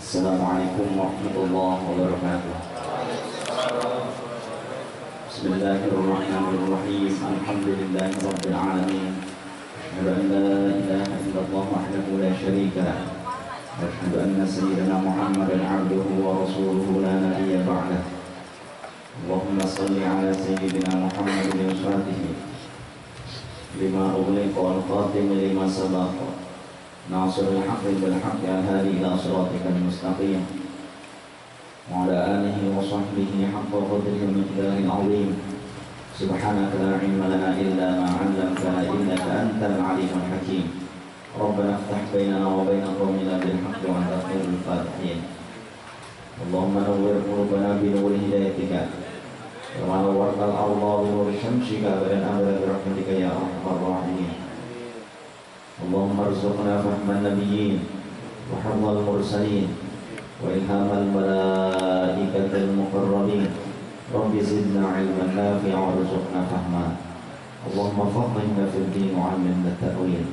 Assalamualaikum warahmatullahi wabarakatuh. Bismillahirrahmanirrahim. Alhamdulillahirabbil alamin. Asyhadu an la ilaha illallah wahdahu la syarika lah. Wa asyhadu anna sayyidana Muhammadan 'abduhu wa rasuluhu la nabiyya ba'dah. Allahumma shalli 'ala sayyidina Muhammadin al-Fatih lima ughliqa wal khatim lima sabaqa. Nasirul haqqi bil haqqi al-hadi ila siratikal mustaqim wa ala alihi wa sahbihi haqqa qadrihi wa miqdarihil azim. Subhanaka la ilma lana illa ma 'allamtana innaka antal alimul hakim. Rabbana iftah bainana wa baina qaumina bil haqqi wa anta khairul fatihin. Allahumma nawwir qulubana bi nuri hidayatika wa nawwirtal arda bi nuri syamsika wa anzil bi rahmatika ya arhamar rahimin. Allahumma arzuqna fahman nabiyyin wa hifdzal mursalin wa ilhamal malaikatil muqarrabin. Rabbi zidna ilman nafi'a warzuqna fahma. Allahumma faqihna fid din wa 'allimna at-ta'wil.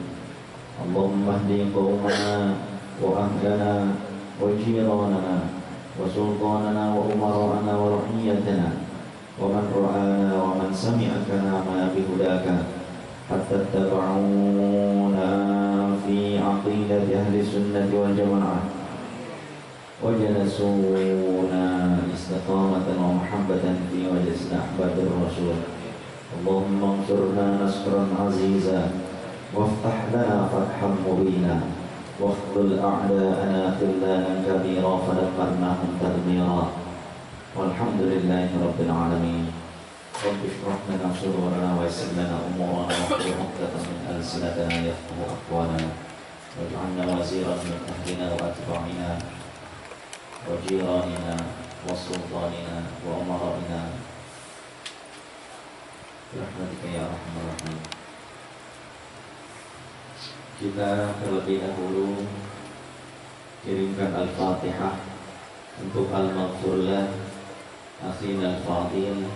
Allahumma ihdi qaumana wa ahlana wa jiranana wa sultanana wa umarana wa rahiyatana wa man ra'ana wa man sami'a kalama bihudaka hatta taba'una fi aqidati ahli sunnati wal jamaah wa jalasuna istiqamatan wa mahabbatan fi wajhi ahbadir rasul. Allahumma ansurna nasran aziza waftah lana fathan mubina wafdul a'da'ana khillanan kabira fadammarnahum tadmira. Walhamdulillahi rabbil alamin. Rabbi shrah lana sadrana wa yassir lana umurana wahlul 'uqdatam min alsinatina yafqahu aqwalana waj'alna waziran min ahlina wa atba'ina wa jiranina wa sultanina wa umara'ina birahmatika ya arhamar rahimin. Kita terlebih dahulu kirimkan Al-Fatihah untuk Al-Maghfurlah Akhina Al-Fadil,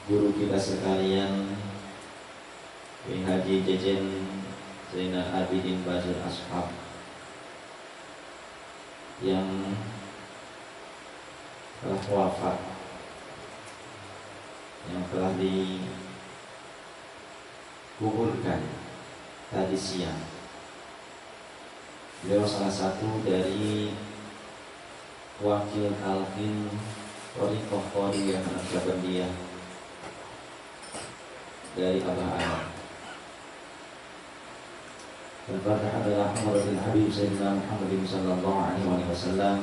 guru kita sekalian, Kiai Haji Jejen Zainal Abidin Bashir Ashab, yang telah wafat, yang telah dikuburkan tadi siang. Beliau salah satu dari wakil talqin Thariqah Qadiriyah Naqsyabandiyah dari Abah Alam. Al-Fatihah adalah Muhammadul Habib Sayyidina Muhammadin sallallahu alaihi wasallam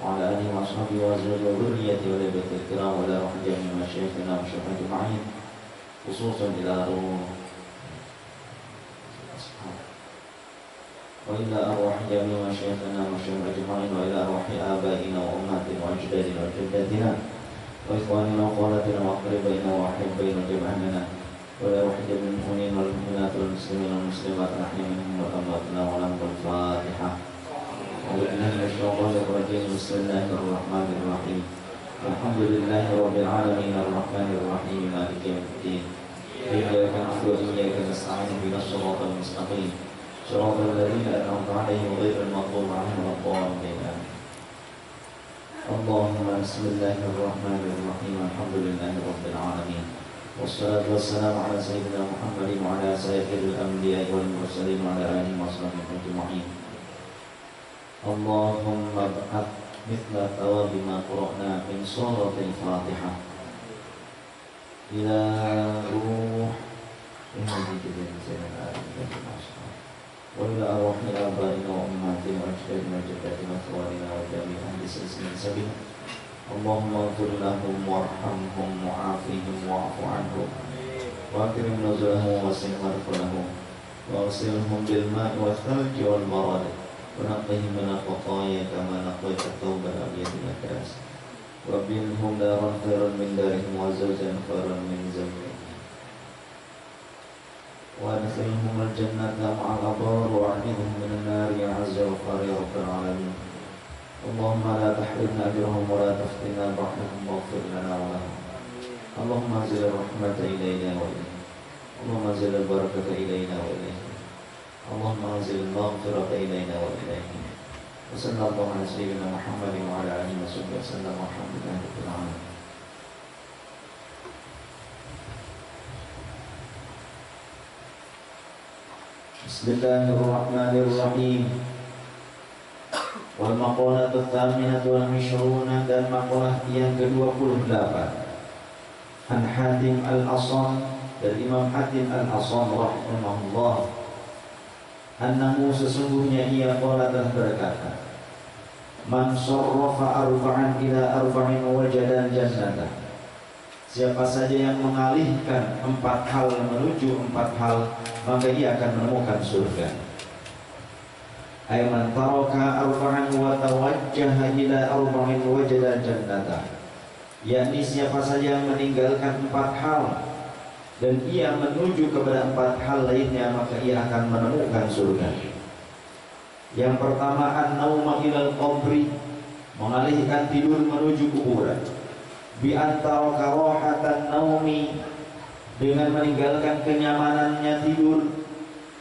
wa ala alihi wa ashabihi wa azwajihi wa dhurriyyatihi wa libatil kiram wa la rahjah min masyayikhina wa syuhada ajma'in, khususan ila ruh wa ila arwah jami' masyayikhina wa syuhada ajma'in wa ila arwahi abaina wa ummatina wa ajdadina wa jaddatina wa ikhwanina wa khawalatina wa aqribaina wa ahibbaina jam'ana wa la wahida min mu'minin wal mu'minat wal muslimin wal muslimat rahim minhum wa amwatna wa lam al-Fatihah. A'udzubillahi minasyaitonir rajim. Bismillahirrahmanirrahim. Alhamdulillahi rabbil alamin arrahmanir rahim maliki yaumiddin. Iyyaka na'budu wa iyyaka nasta'in ihdinas siratal mustaqim siratal ladzina an'amta 'alaihim ghairil maghdubi 'alaihim waladdallin. Allahumma bismillahirrahmanirrahim. Alhamdulillahi rabbil alamin. Wassalatu wassalamu ala sayyidina Muhammadin wa ala sayyidil anbiya'i wal mursalin wa ala alihi wa sahbihi ajma'in. Allahumma ba'ath mithla thawabi ma qara'na min suratil Fatihah ila ruh wa ila arwahi abaina wa ummatina wa ajdadina wa jaddatina wa ikhwanina wa jami' ahli silsilatin sabilah. Allahumma ighfir lahum warhamhum wa'afihim wa'fu anhum wa akrim nuzulahum wa wasi' marfalahum wa agsilhum bil ma'i wal thalji wal barad wa naqqihim min al-khataaya kama naqqaita thawba al-abyad min ad-danas wa bilhum daran khairan min darihim wa zawjan khairan min zawjihim wa adkhilhum al-jannata ma'al abrar wa a'idhum min an-nar ya 'azza wa jalla ya rabbal alamin. Allahumma la tahrimna ajrahum wa la taftinna ba'dahum waghfir lana wa lahum. Allahumma anzil rahmata ilayna wa ilayhim. Allahumma anzil barakata ilayna wa ilayhim. Allahumma anzil maghfirata ilaina wa ilaihim. Wa sallallahu ala sayyidina Muhammadin wa ala alihi wa sahbihi wasallam. Alhamdulillahi rabbil alamin. Bismillahirrahmanirrahim. Wal maqalatu tsaminatu wal 20 dan maqalah yang ke-28. An Hatim Al-Asam, dari Imam Hatim Al-Asam rahimahullah, annahu sesungguhnya ia qala telah berkata, man sarrafa arba'an ila arba'in wajada jannata. Siapa saja yang mengalihkan 4 hal menuju 4 hal, maka ia akan menemukan surga. Ay man taraka arba'an wa tawajjaha ila arba'in wajada jannata. Yakni siapa saja yang meninggalkan 4 hal dan ia menuju kepada 4 hal lainnya, maka ia akan menemukan surga. Yang pertama, an-nauma ilal qabri, mengalihkan tidur menuju kuburan. Bi antara karahatan naumi, dengan meninggalkan kenyamanannya tidur,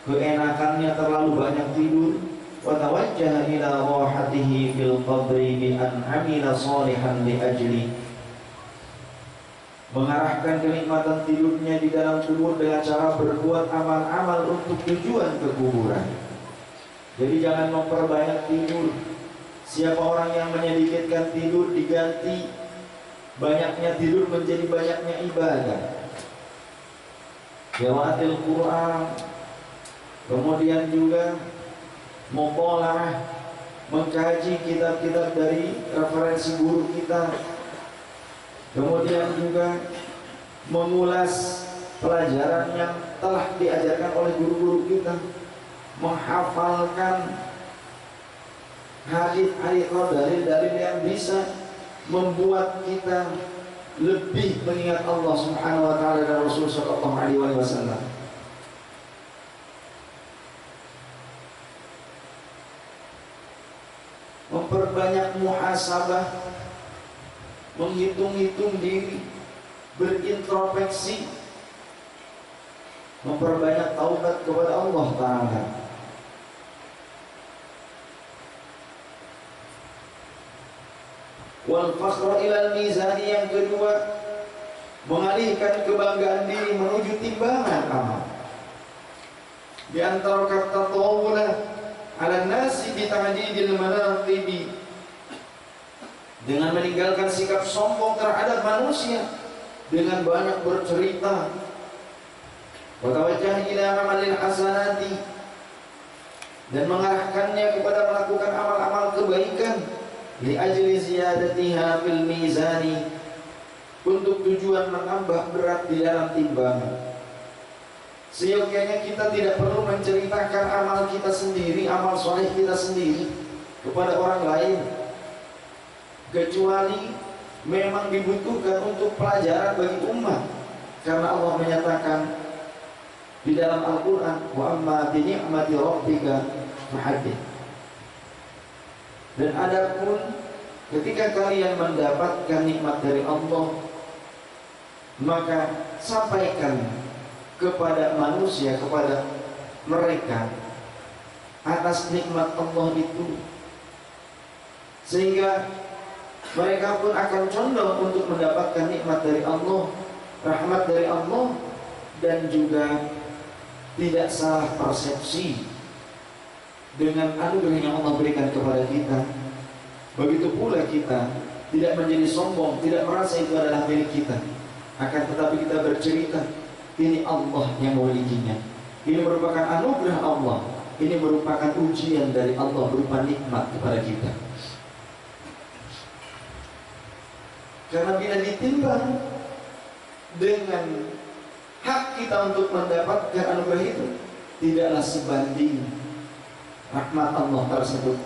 keenakannya terlalu banyak tidur. Wa tawajjaha ila rahatihi fil qabri bi an amila salihan li ajli, mengarahkan kenikmatan tidurnya di dalam kubur dengan cara berbuat amal-amal untuk tujuan ke kuburan. Jadi jangan memperbanyak tidur. Siapa orang yang menyedikitkan tidur diganti banyaknya tidur menjadi banyaknya ibadah. Qiraatil Quran, kemudian juga mutalaah, mengkaji kitab-kitab dari referensi guru kita. Kemudian juga mengulas pelajaran yang telah diajarkan oleh guru-guru kita, menghafalkan hadis-hadis atau dalil-dalil yang bisa membuat kita lebih mengingat Allah Subhanahu wa taala dan Rasul sallallahu alaihi wasallam. Memperbanyak muhasabah, menghitung-hitung diri, berintrospeksi, memperbanyak taubat kepada Allah Ta'ala. Wal fakhra ilal mizani, yang kedua, mengalihkan kebanggaan diri menuju timbangan amal. Di antara kata tawulah ala nasi bi ta'didil manaqibi, dengan meninggalkan sikap sombong terhadap manusia dengan banyak bercerita. Wa tawajjah ila amalil hasanati, dan mengarahkannya kepada melakukan amal-amal kebaikan. Li ajli ziyadatiha fil mizani, untuk tujuan menambah berat di dalam timbangan. Seyogyanya kita tidak perlu menceritakan amal kita sendiri, amal soleh kita sendiri kepada orang lain, kecuali memang dibutuhkan untuk pelajaran bagi umat. Karena Allah menyatakan di dalam Al-Quran, wa amma bi ni'mati rabbika fahaddits. Dan adapun ketika kalian mendapatkan nikmat dari Allah, maka sampaikan kepada manusia, kepada mereka atas nikmat Allah itu, sehingga mereka pun akan condong untuk mendapatkan nikmat dari Allah, rahmat dari Allah, dan juga tidak salah persepsi dengan anugerah yang Allah berikan kepada kita. Begitu pula kita tidak menjadi sombong, tidak merasa itu adalah milik kita, akan tetapi kita bercerita, ini Allah yang memilikinya, ini merupakan anugerah Allah, ini merupakan ujian dari Allah berupa nikmat kepada kita. Karena bila ditimbang dengan hak kita untuk mendapatkan anugerah itu, tidaklah sebanding rahmat Allah tersebut.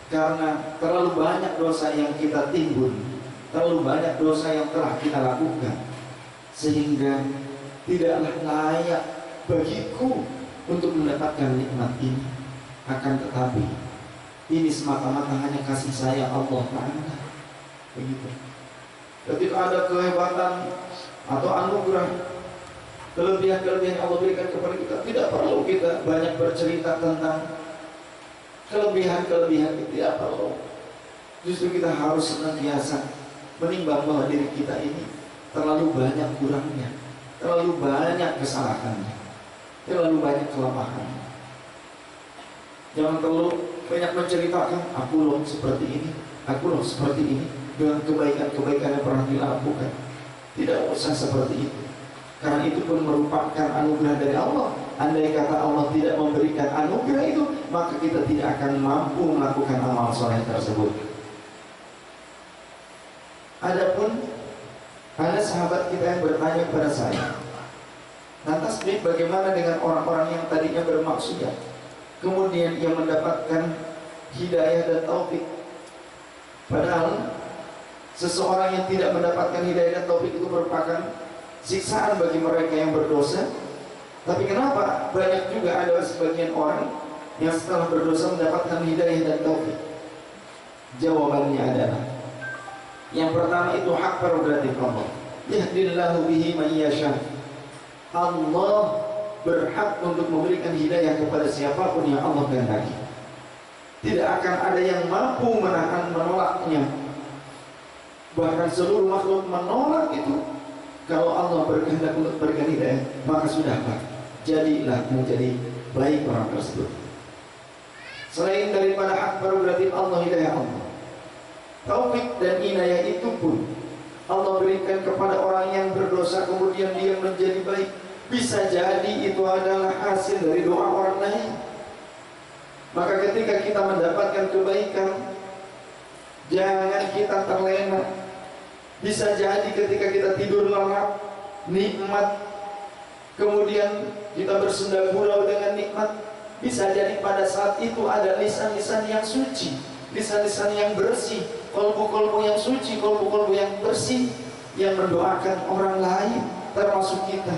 Karena terlalu banyak dosa yang kita timbun, terlalu banyak dosa yang telah kita lakukan, sehingga tidaklah layak bagiku untuk mendapatkan nikmat ini. Akan tetapi ini semata-mata hanya kasih sayang Allah Ta'ala. Begitu. Ketika ada kehebatan atau anugerah kelebihan-kelebihan yang Allah berikan kepada kita. Tidak perlu kita banyak bercerita tentang kelebihan-kelebihan itu, tidak perlu. Justru kita harus senantiasa menimbang bahwa diri kita ini terlalu banyak kurangnya, terlalu banyak kesalahannya, terlalu banyak kelemahannya. Jangan terlalu banyak menceritakan, aku loh seperti ini, aku loh seperti ini, dengan kebaikan-kebaikan yang pernah dilakukan. Tidak usah seperti itu, karena itu pun merupakan anugerah dari Allah. Andai kata Allah tidak memberikan anugerah itu, maka kita tidak akan mampu melakukan amal soleh tersebut. Adapun ada sahabat kita yang bertanya kepada saya, lantas bagaimana dengan orang-orang yang tadinya bermaksiat, kemudian ia mendapatkan hidayah dan taufik? Padahal seseorang yang tidak mendapatkan hidayah dan taufik itu merupakan siksaan bagi mereka yang berdosa. Tapi kenapa banyak juga ada sebagian orang yang setelah berdosa mendapatkan hidayah dan taufik? Jawabannya adalah, yang pertama itu hak prerogatif Allah. Yahdillahu bihi man yasha. Allah berhak untuk memberikan hidayah kepada siapapun yang Allah kehendaki. Tidak akan ada yang mampu menahan menolaknya. Bahkan seluruh makhluk menolak itu. Kalau Allah berkehendak untuk berikan hidayah, maka sudah Pak, jadilah menjadi baik orang tersebut. Selain daripada hak prerogatif Allah, hidayah Allah, taufik dan inayah itu pun Allah berikan kepada orang yang berdosa kemudian dia menjadi baik. Bisa jadi itu adalah hasil dari doa orang lain. Maka ketika kita mendapatkan kebaikan, jangan kita terlena. Bisa jadi ketika kita tidur lelap, nikmat, kemudian kita bersenda gurau dengan nikmat, bisa jadi pada saat itu ada lisan-lisan yang suci, lisan-lisan yang bersih, kolbu-kolbu yang suci, kolbu-kolbu yang bersih, yang mendoakan orang lain termasuk kita.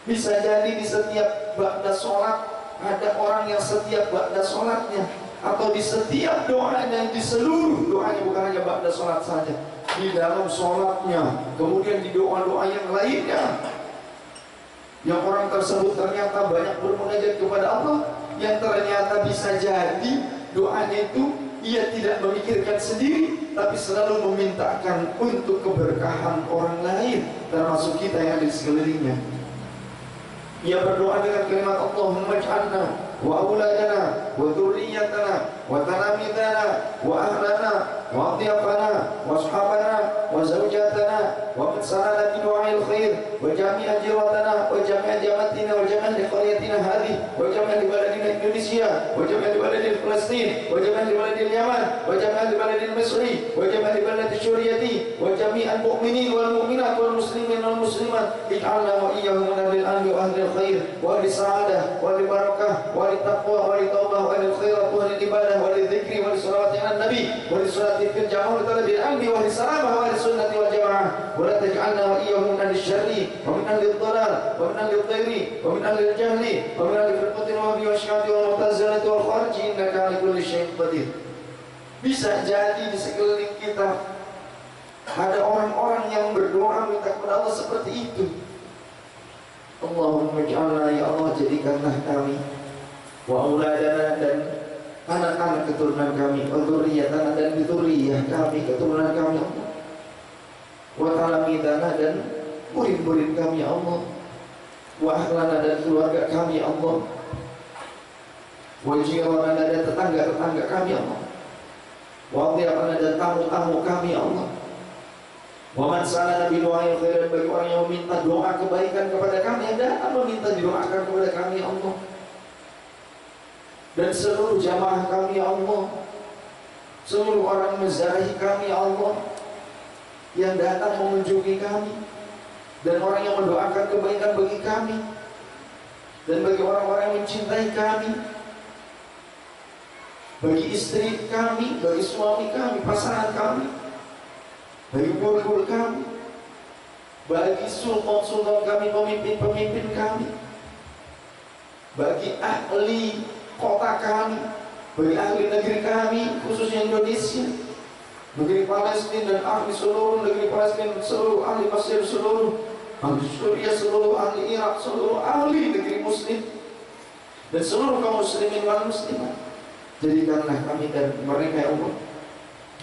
Bisa jadi di setiap ba'da sholat ada orang yang setiap ba'da sholatnya, atau di setiap doanya, di seluruh doanya, bukan hanya ba'da sholat saja, di dalam sholatnya, kemudian di doa-doa yang lainnya, yang orang tersebut ternyata banyak bermunajat kepada Allah, yang ternyata bisa jadi doanya itu ia tidak memikirkan sendiri, tapi selalu memintakan untuk keberkahan orang lain, termasuk kita yang di sekelilingnya. Ia berdoa dengan kalimat Allahumma ij'alna wa auladana wa dzurriyyatana wa talamidana wa ahlana wa adiyafana wa ashabana wa zawjatana wa man sa'ala bi du'ail khair wa jami'a jiratana wa jami'a jamatina wa jami'a li qaryatina hadhihi wa jami'a li baladina Indonesia wa jami'a li baladina Palestin wa jami'a li baladina Yaman wa jami'a li baladina Misri wa jami'a li baladina Suriati wa jami'al mu'minin wal mu'minat wal muslimin wal muslimat ij'alna wa iyyahum min ahli al-amn wa ahli al-khair wa ahli sa'adah wa ahli barakah wa ahli taqwa wa ahli tawbah wa ahli khairat wa ahli ibadah wa ahli dzikri wa ahli salawati ala nabi wa ahli salati fil jama'ah wa talabil ilmi wa ahli salamah wa ahli sunnati wal jamaah wa la taj'alna wa iyyahum min ahli syarri wa min ahli dhalal wa min ahli dhairi wa min ahli jahli wa min ahli firqatin wa bi wasyati wa mutazalati wal kharji innaka ala kulli syai'in qadir. Bisa jadi di sekeliling kita ada orang-orang yang berdoa minta kepada Allah seperti itu. Allahumma ij'alna, ya Allah jadikanlah kami, wa auladana, dan anak-anak keturunan kami, wa dzurriyyatana, dan dzurriyyah kami, keturunan kami, Allah, wa talamidana, dan murid-murid kami, Allah, wa ahlana, dan keluarga kami, Allah, wa jiranana, dan tetangga-tetangga kami, Allah, wa adiyafana, dan tamu-tamu kami, Allah, wa man sa'ala bi du'ail khair, bagi orang yang meminta doa kebaikan kepada kami, yang datang meminta didoakan kepada kami, Allah, dan seluruh jamaah kami, Allah, seluruh orang menzarahi kami, Allah, yang datang mengunjungi kami, dan orang yang mendoakan kebaikan bagi kami, dan bagi orang-orang yang mencintai kami, bagi istri kami, bagi suami kami, pasangan kami, bagi guru-guru kami, bagi sultan-sultan kami, pemimpin-pemimpin kami, bagi ahli kota kami, bagi ahli negeri kami, khususnya Indonesia, negeri Palestina, dan ahli seluruh negeri Palestina, seluruh ahli Mesir, seluruh ahli Suriah, seluruh ahli Irak, seluruh ahli negeri muslim, dan seluruh kaum muslimin wal muslimat. Jadikanlah kami dan mereka ya Allah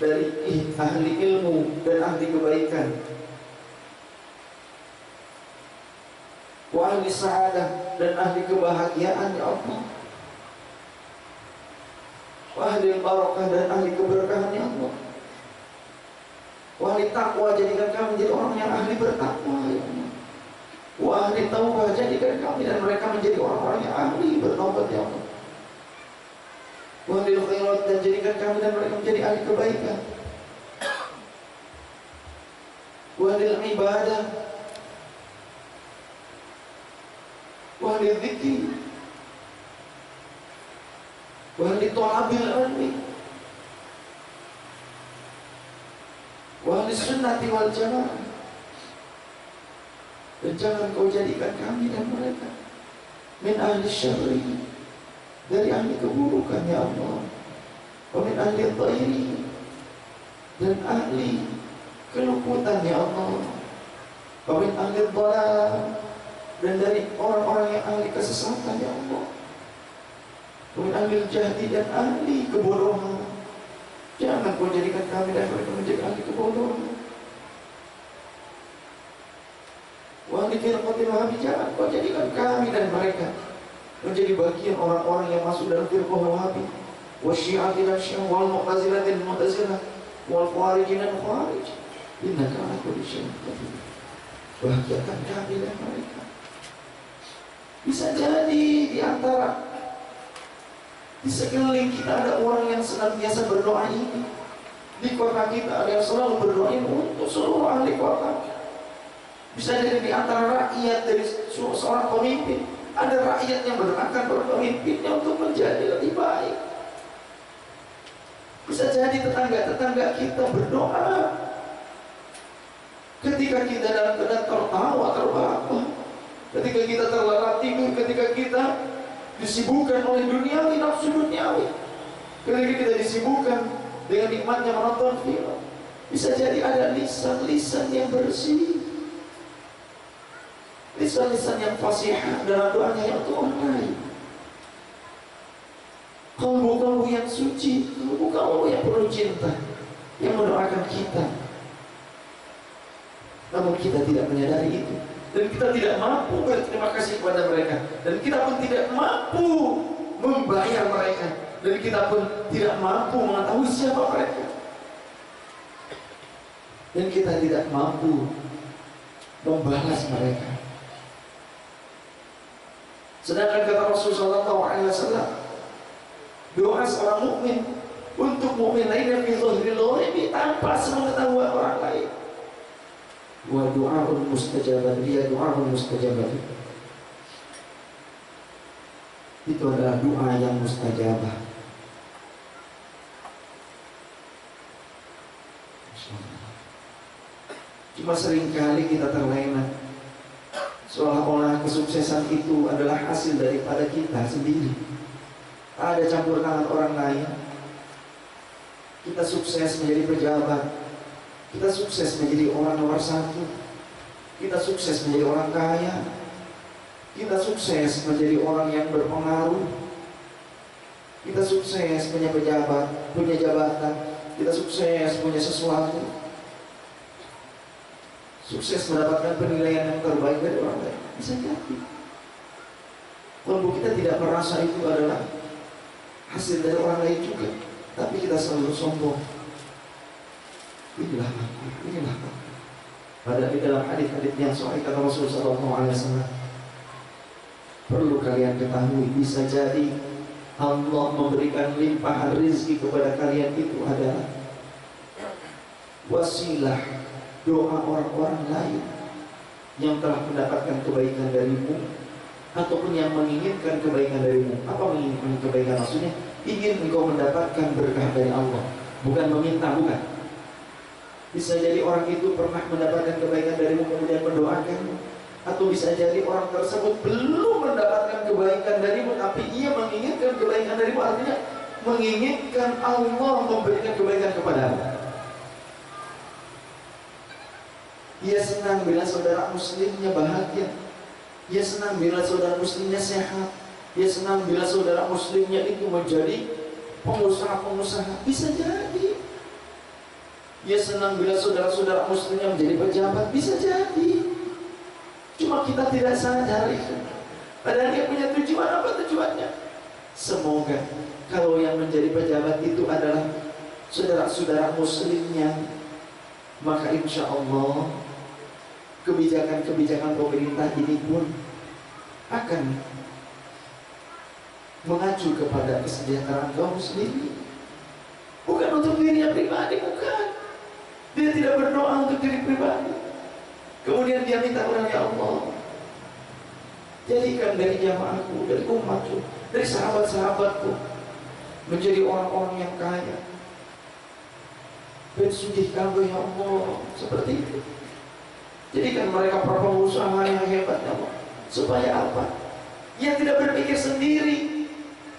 dari ahli ilmu dan ahli kebaikan, wa ahli sa'adah dan ahli kebahagiaan ya Allah, wa ahli barakah dan ahli keberkahan ya Allah, wa ahli taqwa, jadikan kami menjadi orang yang ahli bertakwa ya Allah, wa ahli taubah, jadikan kami dan mereka menjadi orang-orang yang ahli bertaubat ya Allah, wa ahli khairat, dan jadikan kami dan mereka menjadi ahli kebaikan, wa ahli ibadah, wa ahli dzikir, wa ahli thalabil ilmi, wa ahli sunnati wal jamaah. Dan jangan kau jadikan kami dan mereka min ahli syarri, dari ahli keburukan ya Allah, wa min ahli dhairi, dan ahli keluputan ya Allah, wa min ahli dhalal, dan dari orang-orang yang ahli kesesatan ya Allah, wa min ahli jahdi, dan ahli kebodohan. Jangan kau jadikan kami dan mereka menjadi ahli kebodohan. Wa ahli firqatil wahabi, jangan kau jadikan kami dan mereka menjadi bagian orang-orang yang masuk dalam firqah wahabi, wa syi'ati dan syi'ah, wal mu'tazilah dan mu'tazilah, wal khawarijin dan khawarij. Innaka ala kulli syai'in qadir. Bahagiakan kami dan mereka. Bisa jadi di antara di sekeliling kita ada orang yang senantiasa berdoa ini. Di kota kita ada yang selalu berdoa untuk seluruh ahli kota. Bisa jadi di antara rakyat dari seorang pemimpin ada rakyat yang berdoakan pemimpinnya untuk menjadi lebih baik. Bisa jadi tetangga-tetangga kita berdoa ketika kita dalam keadaan tertawa terbahak, ketika kita terlelap tidur, ketika kita disibukkan oleh duniawi, nafsu duniawi, ketika kita disibukkan dengan nikmatnya menonton film. Bisa jadi ada lisan-lisan yang bersih, lisan-lisan yang fasihah dalam doanya yang untuk orang lain, kalbu-kalbu yang suci, kalbu-kalbu yang penuh cinta, yang mendoakan kita. Namun kita tidak menyadari itu, dan kita tidak mampu berterima kasih kepada mereka, dan kita pun tidak mampu membayar mereka, dan kita pun tidak mampu mengetahui siapa mereka, dan kita tidak mampu membalas mereka. Sedangkan kata Rasulullah SAW, doa seorang mukmin untuk mukmin lainnya fi dhahril ghaibi, tanpa sepengetahuan orang lain, wa du'aun mustajabah, dia du'aun mustajabah, itu adalah doa yang mustajabah. Cuma seringkali kita terlena, seolah-olah kesuksesan itu adalah hasil daripada kita sendiri, ada campur tangan orang lain. Kita sukses menjadi pejabat, kita sukses menjadi orang nomor satu, kita sukses menjadi orang kaya, kita sukses menjadi orang yang berpengaruh, kita sukses punya pejabat, punya jabatan, kita sukses punya sesuatu, sukses mendapatkan penilaian yang terbaik dari orang lain. Bisa jadi kalau kita tidak merasa itu adalah hasil dari orang lain juga, tapi kita selalu sombong. Inilah aku, inilah aku. Padahal di dalam hadis-hadis yang sahih kata Rasulullah SAW, perlu kalian ketahui, bisa jadi Allah memberikan limpahan rezeki kepada kalian itu adalah wasilah doa orang-orang lain yang telah mendapatkan kebaikan darimu, ataupun yang menginginkan kebaikan darimu. Apa menginginkan kebaikan? Maksudnya ingin engkau mendapatkan berkah dari Allah, bukan meminta, bukan. Bisa jadi orang itu pernah mendapatkan kebaikan darimu kemudian mendoakanmu, atau bisa jadi orang tersebut belum mendapatkan kebaikan darimu tapi ia menginginkan kebaikan darimu, artinya menginginkan Allah memberikan kebaikan kepadamu. Ia senang bila saudara muslimnya bahagia. Ia senang bila saudara muslimnya sehat. Ia senang bila saudara muslimnya itu menjadi pengusaha-pengusaha. Bisa jadi. Ia senang bila saudara-saudara muslimnya menjadi pejabat. Bisa jadi. Cuma kita tidak sadar itu. Padahal dia punya tujuan. Apa tujuannya? Semoga kalau yang menjadi pejabat itu adalah saudara-saudara muslimnya, maka insya Allah kebijakan-kebijakan pemerintah ini pun akan mengacu kepada kesejahteraan kaum muslimin. Bukan untuk dirinya pribadi, bukan. Dia tidak berdoa untuk diri pribadi. Kemudian dia minta kepada ya Allah, jadikan dari jamaahku, dari umatku, dari sahabat-sahabatku menjadi orang-orang yang kaya. Bersujudkan ya Allah, seperti itu. Jadikan mereka para pengusaha yang hebat ya Allah. Supaya apa? Dia tidak berpikir sendiri,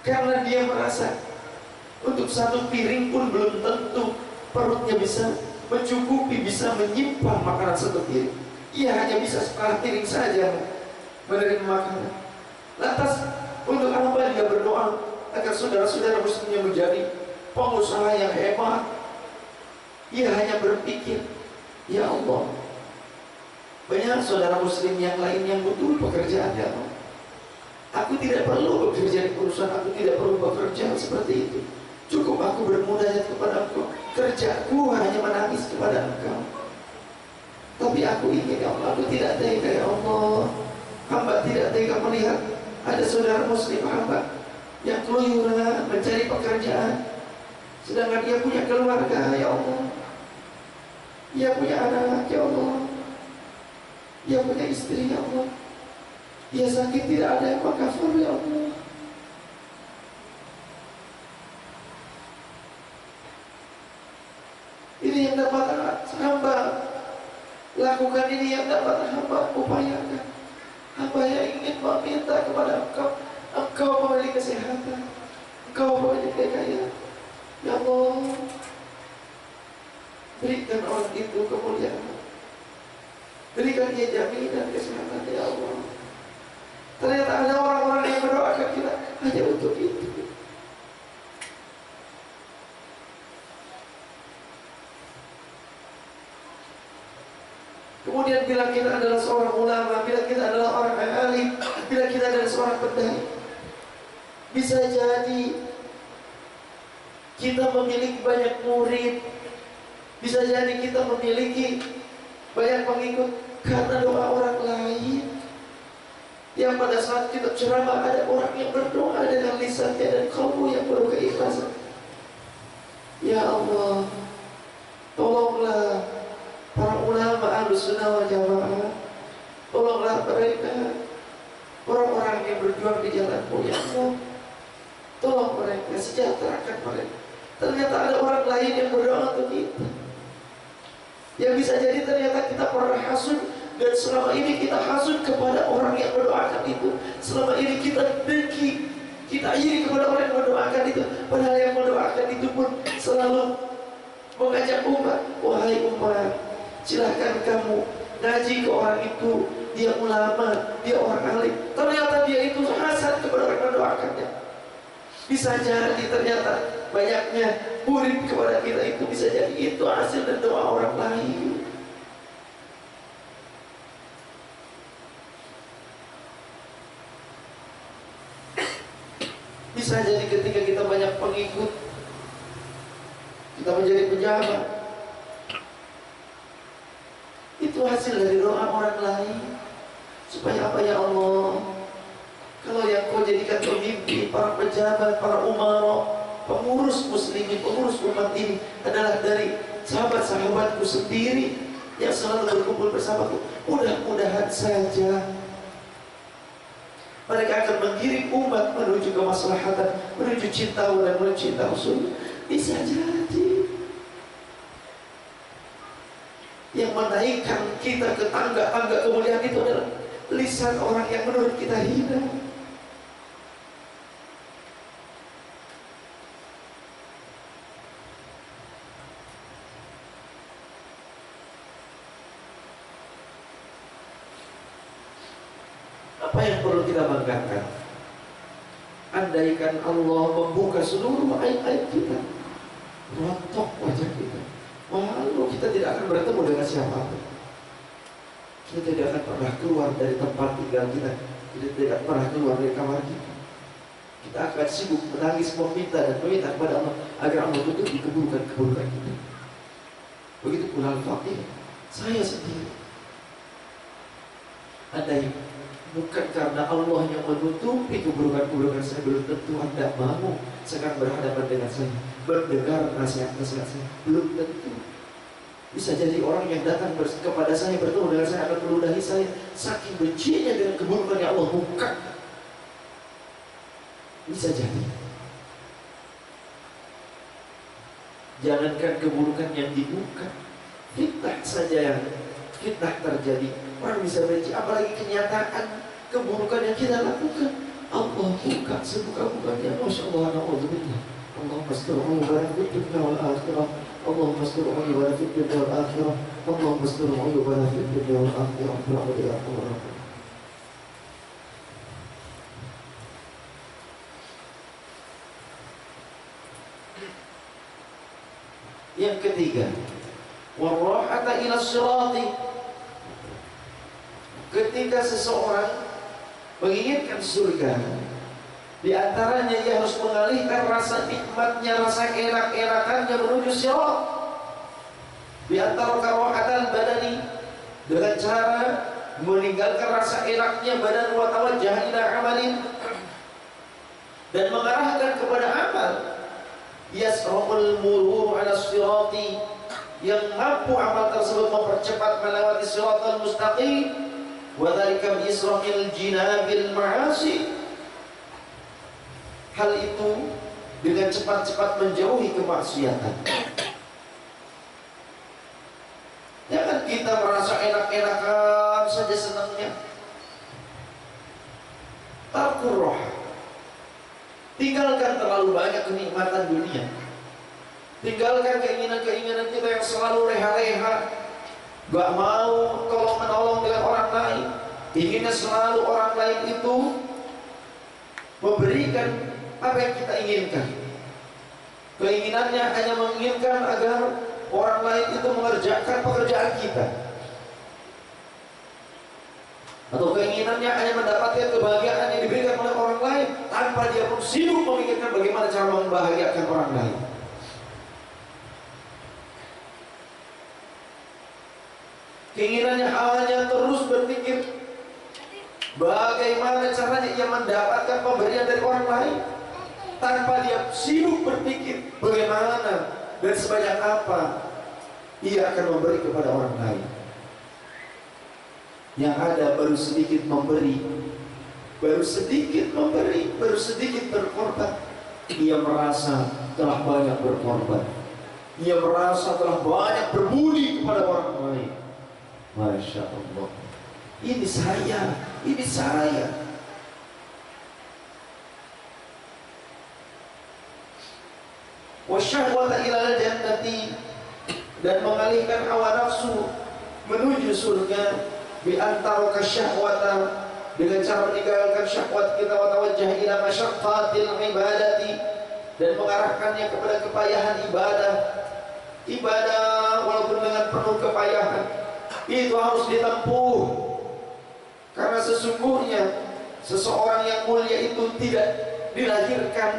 karena dia merasa untuk satu piring pun belum tentu perutnya bisa mencukupi, bisa menyimpan makanan satu piring. Ia hanya bisa setengah piring saja menerima makanan. Lantas untuk apa dia berdoa agar saudara-saudara muslimnya menjadi pengusaha yang hebat? Ia hanya berpikir, ya Allah, banyak saudara muslim yang lain yang butuh pekerjaan ya Allah. Aku tidak perlu bekerja di perusahaan, aku tidak perlu bekerja seperti itu. Cukup aku bermunajat kepada Engkau. Kerjaku hanya menangis kepada Engkau. Tapi aku ingin ya Allah, aku tidak tega ya Allah. Hamba tidak tega melihat ada saudara muslim hamba yang keluyuran mencari pekerjaan, sedangkan dia punya keluarga ya Allah. Dia punya anak ya Allah. Dia punya istri ya Allah. Dia sakit tidak ada yang mengcover ya Allah. Ini yang dapat hamba lakukan, ini yang dapat hamba upayakan. Hamba yang ingin meminta kepada Engkau. Engkau memberi kesehatan, Engkau memberi kekayaan ya Allah. Berikan orang itu kemuliaan, berikan dia jaminan kesehatan ya Allah. Ternyata ada orang-orang yang berdoakan kita hanya untuk itu. Kemudian bila kita adalah seorang ulama, bila kita adalah orang alim, bila kita adalah seorang pendai, bisa jadi kita memiliki banyak murid, bisa jadi kita memiliki banyak pengikut karena doa orang lain. Yang pada saat kita ceramah ada orang yang berdoa dengan lisannya dan kalbu yang penuh keikhlasan. Ya Allah, tolonglah para ulama Ahlussunnah wal Jamaah, tolonglah mereka, orang-orang yang berjuang di jalan-Mu ya Allah. Tolong mereka, sejahterakan mereka. Ternyata ada orang lain yang berdoa untuk kita. Yang bisa jadi ternyata kita pernah hasud, dan selama ini kita hasud kepada orang yang mendoakan itu. Selama ini kita dengki, kita iri kepada orang yang mendoakan itu. Padahal yang mendoakan itu pun selalu mengajak umat, wahai umat, silahkan kamu ngaji ke orang itu. Dia ulama, dia orang alim. Ternyata dia itu hasad kepada orang yang mendoakannya. Bisa jadi ternyata banyaknya murid kepada kita itu bisa jadi itu hasil dari doa orang lain. Bisa jadi ketika kita banyak pengikut, kita menjadi pejabat, itu hasil dari doa orang lain. Supaya apa ya Allah? Kalau yang Kau jadikan pemimpin, para pejabat, para umara, pengurus muslimin, pengurus umat ini adalah dari sahabat-sahabatku sendiri yang selalu berkumpul bersamaku, mudah-mudahan saja mereka akan mengirim umat menuju kemaslahatan, menuju cinta dan menuju cinta Rasul. Bisa jadi yang menaikkan kita ke tangga-tangga kemuliaan itu adalah lisan orang yang menurut kita hina. Apa yang perlu kita banggakan? Andaikan Allah membuka seluruh aib-aib kita, rontok wajah kita, malu, kita tidak akan bertemu dengan siapapun. Kita tidak akan pernah keluar dari tempat tinggal kita. Kita tidak pernah keluar dari kamar kita. Kita akan sibuk menangis, meminta dan meminta kepada Allah agar Allah tutupi keburukan-keburukan kita. Begitu pula al-faqir, saya sendiri. Andai bukan karena Allah yang menutupi keburukan-keburukan saya, belum tentu Anda mau sekarang berhadapan dengan saya, mendengar nasihat-nasihat saya. Belum tentu. Bisa jadi orang yang datang kepada saya, bertemu dengan saya, akan meludahi saya, saking bencinya dengan keburukan yang Allah buka. Bisa jadi. Jangankan keburukan yang dibuka, fitnah saja yang fitnah terjadi, orang bisa benci, apalagi kenyataan keburukan yang kita lakukan. Allah buka sebuka-bukanya. Masya Allah, na'udzubillah. Allahumma astur uyubana fid dunya wal akhirah. Allahumma astur uyubana fid dunya wal akhirah. Allahumma astur uyubana fid dunya wal akhirah. Berahmatika ya arhamar rahimin. Yang ketiga, warahata ila sirati. Ketika seseorang menginginkan surga, di antaranya ia harus mengalihkan rasa nikmatnya, rasa enak-enakannya menuju sirat. Di antara karahatal badani, dengan cara meninggalkan rasa enaknya badan, wa tawajjah ila amalin, dan mengarahkan kepada amal. Yasra'ul murur ala sirati, yang mampu amal tersebut mempercepat melewati siratal mustaqim. Wa dzalika bi isra'il jinabil ma'asi. Hal itu dengan cepat-cepat menjauhi kemaksiatan. Jangan kita merasa enak-enakan saja senangnya. Tarkur roh. Tinggalkan terlalu banyak kenikmatan dunia. Tinggalkan keinginan-keinginan kita yang selalu leha-leha, gak mau tolong-menolong dengan orang lain. Inginnya selalu orang lain itu memberikan apa yang kita inginkan. Keinginannya hanya menginginkan agar orang lain itu mengerjakan pekerjaan kita, atau keinginannya hanya mendapatkan kebahagiaan yang diberikan oleh orang lain, tanpa dia pun sibuk memikirkan bagaimana cara membahagiakan orang lain. Keinginannya hanya terus berpikir bagaimana caranya ia mendapatkan pemberian dari orang lain, tanpa dia sibuk berpikir bagaimana dan sebanyak apa ia akan memberi kepada orang lain. Yang ada baru sedikit memberi, baru sedikit memberi, baru sedikit berkorban. Ia merasa telah banyak berkorban, ia merasa telah banyak berbudi kepada orang lain. Masya Allah, ini saya, ini saya. Wasyahwata ilal jannati, dan mengalihkan hawa nafsu menuju surga. Bi antara kasyahwata, dengan cara meninggalkan syahwat kita, wa tawajjah ila masyaqqatil ibadati, dan mengarahkannya kepada kepayahan ibadah. Ibadah walaupun dengan penuh kepayahan itu harus ditempuh, karena sesungguhnya seseorang yang mulia itu tidak dilahirkan,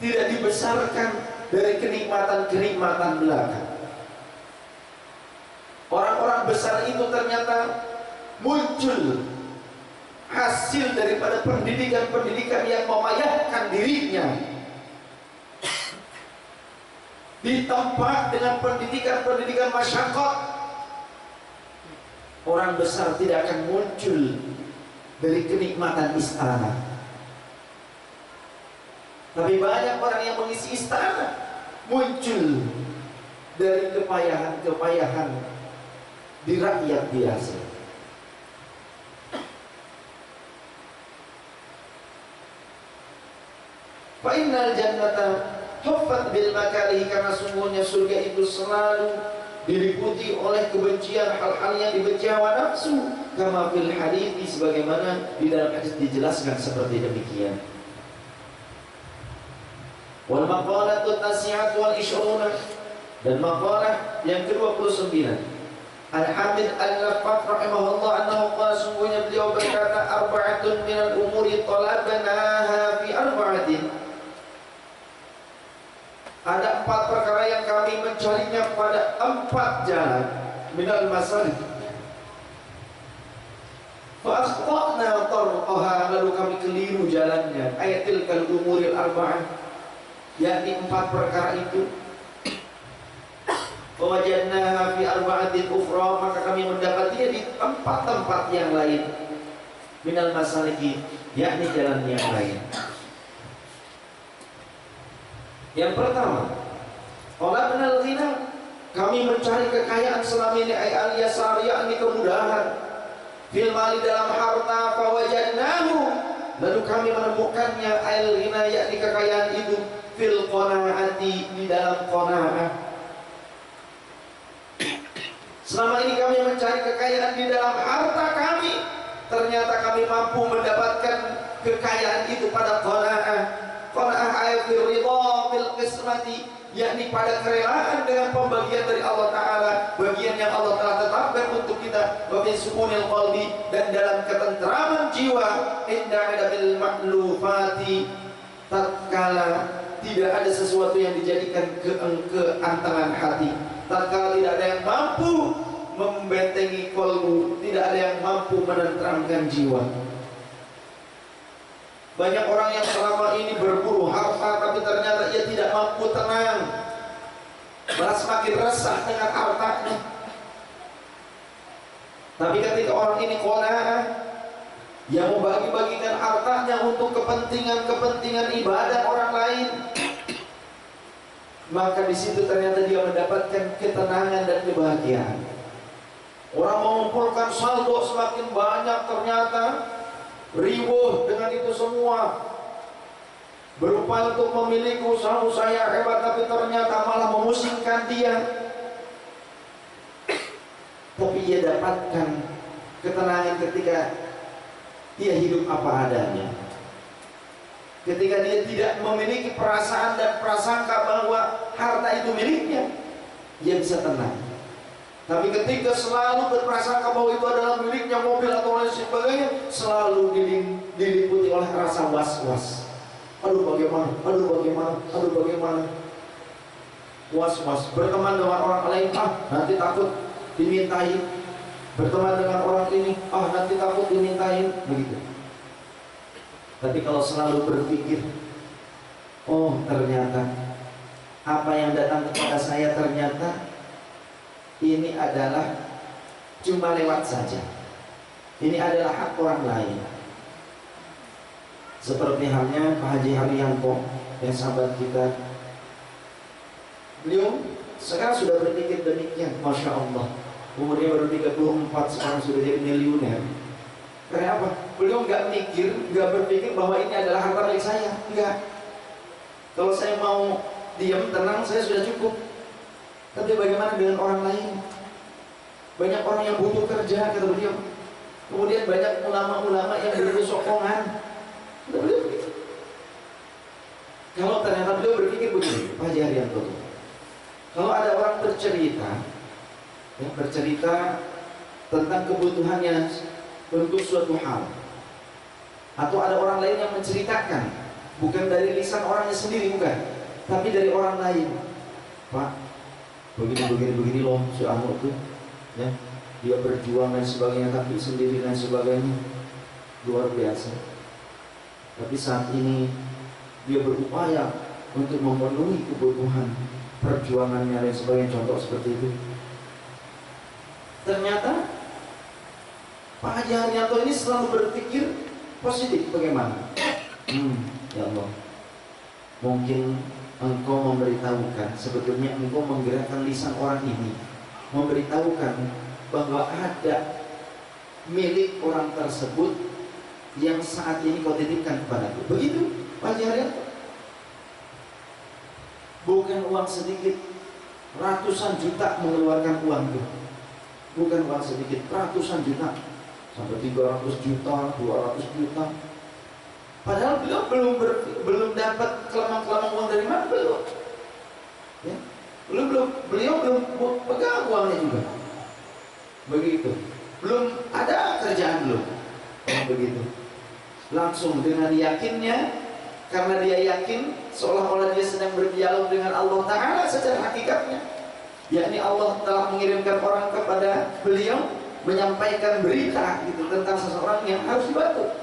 tidak dibesarkan dari kenikmatan-kenikmatan belaka. Orang-orang besar itu ternyata muncul hasil daripada pendidikan-pendidikan yang memayahkan dirinya, ditempa dengan pendidikan-pendidikan masyaqqat. Orang besar tidak akan muncul dari kenikmatan istana, tapi banyak orang yang mengisi istana muncul dari kepayahan-kepayahan di rakyat biasa. Fa innal jannata huffat bil makarih, karena sungguhnya surga itu selalu diliputi oleh kebencian, hal-hal yang dibenci hawa nafsu, kama fil hadithi, sebagaimana di dalam hadis dijelaskan seperti demikian. Wal maqalatut tasi'at wal ishruna, dan maqalah yang ke-29, Al-Hamid Al-Lafat rahimahullah annahu qala, sungguhnya beliau berkata, arba'atun minal umuri talabnaha fi arba'atin, ada 4 perkara yang kami mencarinya pada 4 jalan, minal masalik fa akhtana tarqaha, lalu kami keliru jalannya, ayatil kal umuril arba'ah, yakni 4 perkara itu. Wajadnaha fi arba'atin ukhra, maka kami mendapatinya di tempat-tempat yang lain, minal masaliki, yakni jalan yang lain. Yang pertama, talabnal ghina, kami mencari kekayaan selama ini, ay al-yasar, yakni kemudahan, fil mali, dalam harta, fawajadnahu, lalu kami menemukannya, al-ghina, yakni kekayaan itu, fil qanaati, di dalam qanaah. Selama ini kami mencari kekayaan di dalam harta kami, ternyata kami mampu mendapatkan kekayaan itu pada qanaah. Qanaah ay fil ridha bil qismati, yakni pada kerelaan dengan pembagian dari Allah Ta'ala, bagian yang Allah telah tetapkan untuk kita, wa fi sukunil qalbi, dan dalam ketenteraman jiwa, inda adabil maklufati, tatkala tidak ada sesuatu yang dijadikan keantengan hati, tatkala tidak ada yang mampu membentengi kolbu, tidak ada yang mampu menenteramkan jiwa. Banyak orang yang selama ini berburu harta, tapi ternyata ia tidak mampu tenang, malah semakin resah dengan hartanya. Tapi ketika orang ini qanaah, yang membagi-bagikan hartanya untuk kepentingan-kepentingan ibadah orang lain, maka di situ ternyata dia mendapatkan ketenangan dan kebahagiaan. Orang mengumpulkan saldo semakin banyak, ternyata ribuh dengan itu semua, berupaya untuk memiliki usaha-usaha yang hebat, tapi ternyata malah memusingkan dia. Tapi ia dapatkan ketenangan ketika dia hidup apa adanya, ketika dia tidak memiliki perasaan dan prasangka bahwa harta itu miliknya, dia bisa tenang. Tapi ketika selalu berprasangka bahwa itu adalah miliknya, mobil atau lain sebagainya, selalu diliputi oleh rasa was-was. Aduh bagaimana, aduh bagaimana, aduh bagaimana. Was-was, berteman dengan orang lain, nanti takut dimintain. Berteman dengan orang ini, nanti takut dimintain, begitu. Tapi kalau selalu berpikir, oh ternyata apa yang datang kepada saya ternyata ini adalah cuma lewat saja, ini adalah hak orang lain. Seperti halnya Pak Haji Haryanto, yang sahabat kita, beliau sekarang sudah berpikir demikian, Masya Allah. Umurnya baru 34, sekarang sudah jadi miliuner. Karena apa? Beliau nggak berpikir bahwa ini adalah harta milik saya. Enggak. Kalau saya mau diam tenang, saya sudah cukup. Tapi bagaimana dengan orang lain? Banyak orang yang butuh kerja, kata beliau. Kemudian banyak ulama-ulama yang butuh sokongan. Kata beliau begitu. Kalau ternyata beliau berpikir begini, Pak Haji Haryanto, kalau ada orang bercerita tentang kebutuhannya untuk suatu hal, atau ada orang lain yang menceritakan, bukan dari lisan orangnya sendiri, bukan, tapi dari orang lain. Pak, begini loh si Ahmad tuh, ya, dia berjuang dan sebagainya, tapi sendiri dan sebagainya, luar biasa. Tapi saat ini dia berupaya untuk memenuhi kebutuhan perjuangannya dan sebagainya, contoh seperti itu. Ternyata Pak Haji Haryanto ini selalu berpikir positif. Bagaimana? Ya Allah, mungkin engkau memberitahukan, sebetulnya engkau menggerakkan lisan orang ini, memberitahukan bahwa ada milik orang tersebut yang saat ini kau titipkan kepadaku. Begitu Pak Haji Haryanto. Bukan uang sedikit, ratusan juta mengeluarkan uang itu, bukan uang sedikit, ratusan juta, sampai 300 juta, 200 juta. Padahal beliau belum dapat kelemang-kelemang uang dari mana, belum. Ya, beliau belum pegang uangnya juga. Begitu. Belum ada kerjaan belum. Begitu. Langsung dengan yakinnya, karena dia yakin seolah-olah dia sedang berdialog dengan Allah Ta'ala secara hakikatnya, yakni Allah telah mengirimkan orang kepada beliau menyampaikan berita gitu tentang seseorang yang harus dibantu.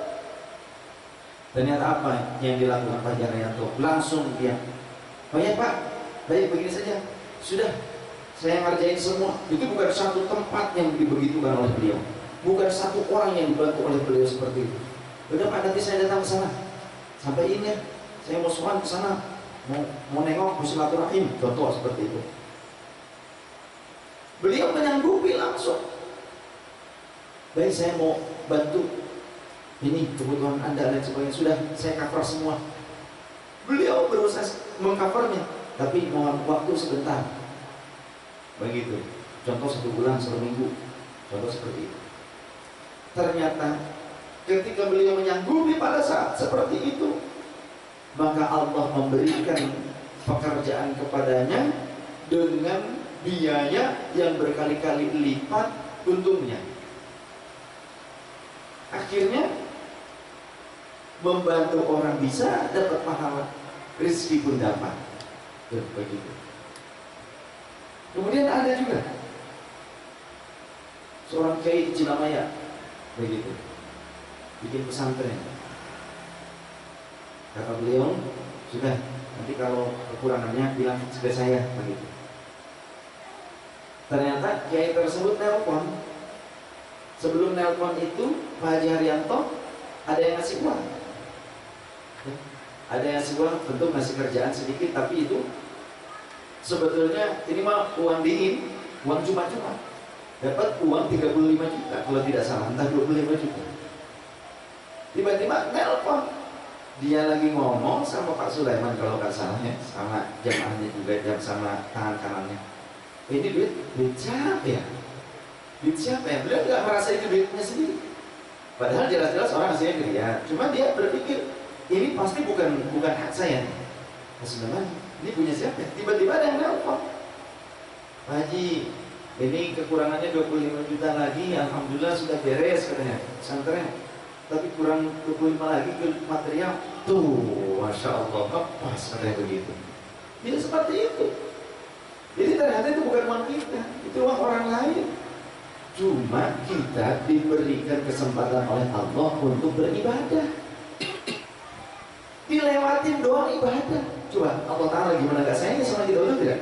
Ternyata apa yang dilakukan Pak Jaryanto? Langsung dia, oh ya Pak, baik begini saja, sudah saya ngerjain semua. Itu bukan satu tempat yang dibegitukan oleh beliau, bukan satu orang yang dibantu oleh beliau seperti itu. Udah Pak, nanti saya datang ke sana, sampaiin ya, saya mau sowan ke sana, mau nengok, mau silaturahim, contoh seperti itu. Beliau menyanggupi langsung. Baik, saya mau bantu, ini kebutuhan Anda dan sebagainya, sudah saya cover semua. Beliau berusaha mengcovernya, tapi mau waktu sebentar. Begitu. Contoh 1 bulan, 1 minggu, contoh seperti itu. Ternyata ketika beliau menyanggupi pada saat seperti itu, maka Allah memberikan pekerjaan kepadanya dengan biaya yang berkali-kali lipat untungnya. Akhirnya membantu orang bisa dapat pahala, rezeki pun dapat. Begitu. Kemudian ada juga seorang kiai di Cilamaya, begitu, bikin pesantren. Kata beliau, sudah, nanti kalau kekurangannya bilang ke saya, begitu. Ternyata kiai tersebut nelpon. Sebelum nelpon itu, Pak Haji Haryanto ada yang ngasih uang. Ada yang ngasih uang, tentu ngasih kerjaan sedikit, tapi itu sebetulnya ini mah uang dingin, uang cuma-cuma. Dapat uang 35 juta kalau tidak salah, entah 25 juta. Tiba-tiba nelpon, dia lagi ngomong sama Pak Sulaiman kalau nggak salah ya, sama jamaahnya juga, sama tangan kanannya. Ini duit siapa ya? Duit siapa ya? Beliau nggak merasa itu duitnya sendiri. Padahal jelas-jelas orang hasilnya gede ya. Cuma dia berpikir ini pasti bukan hak saya. Pak Sulaiman, ini punya siapa? Tiba-tiba ada yang nelpon, Pak Haji, ini kekurangannya 25 juta lagi, alhamdulillah sudah beres katanya pesantren. Tapi kurang 25 lagi ke material. Tuh, Masya Allah, pas katanya begitu. Jadi seperti itu. Jadi ternyata itu bukan uang kita, itu uang orang lain. Cuma kita diberikan kesempatan oleh Allah untuk beribadah. Dilewatin doang ibadah. Coba Allah Ta'ala gimana gak sayang sama kita, betul tidak?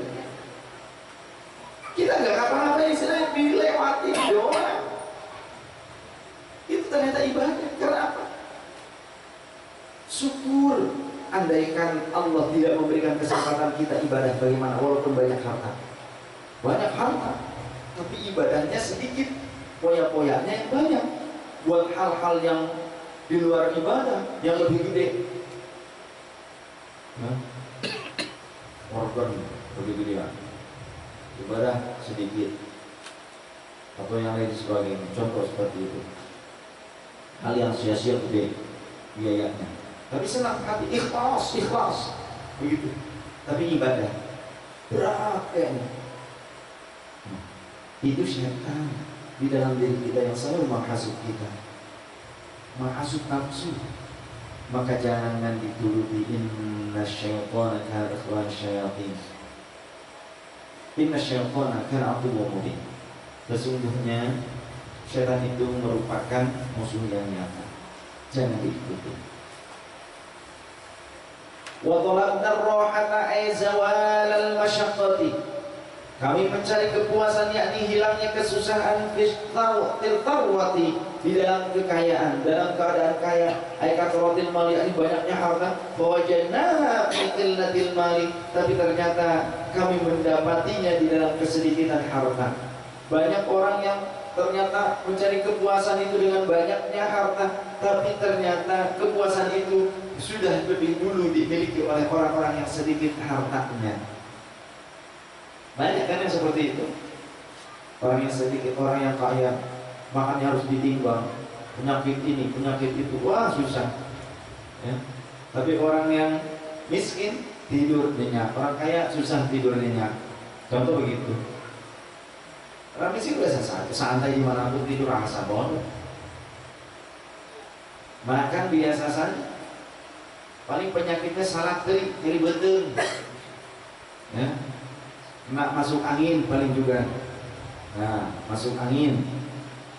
Kita gak apa-apa, istilahnya dilewatin doang. Itu ternyata ibadah. Karena apa? Syukur. Andaikan Allah tidak memberikan kesempatan kita ibadah bagaimana, walaupun banyak harta. Banyak harta, tapi ibadahnya sedikit, poya-poyanya yang banyak. Buat hal-hal yang di luar ibadah, yang lebih gede. Organ lebih gede ya. Ibadah sedikit, atau yang lain sebagainya. Contoh seperti itu. Hal yang sia-sia gede biayanya, tapi senang hati, ikhlas begitu. Tapi ibadah berat kayaknya. Itu syaitan di dalam diri kita yang selalu menghasut kita, menghasut nafsu. Maka jangan dituruti. Inna syaitana kana ikhwan syayatin. Inna syaitana kana aduwwun mubin. Sesungguhnya syaitan itu merupakan musuh yang nyata. Jangan diikuti. Wa talabna ar-rahata ay zawal al-masyaqqati. Kami mencari kepuasan, yakni hilangnya kesusahan, filtarwati, di dalam kekayaan, dalam keadaan kaya. Ay kathratil mali, yakni banyaknya harta. Fawajadnaha fi qillatil mali, tapi ternyata kami mendapatinya di dalam kesedikitan harta. Banyak orang yang ternyata mencari kepuasan itu dengan banyaknya harta, tapi ternyata kepuasan itu sudah lebih dulu dimiliki oleh orang-orang yang sedikit hartanya. Banyak kan yang seperti itu. Orang yang sedikit, orang yang kaya, makannya harus ditimbang, penyakit ini, penyakit itu, wah susah ya. Tapi orang yang miskin tidur nyenyak, orang kaya susah tidur nyenyak. Contoh begitu. Orang miskin biasa saja, santai dimanapun tidur rasa bodoh. Makan biasa saja. Paling penyakitnya salah teri, nyeri beteng ya. Nak masuk angin paling juga. Nah, masuk angin,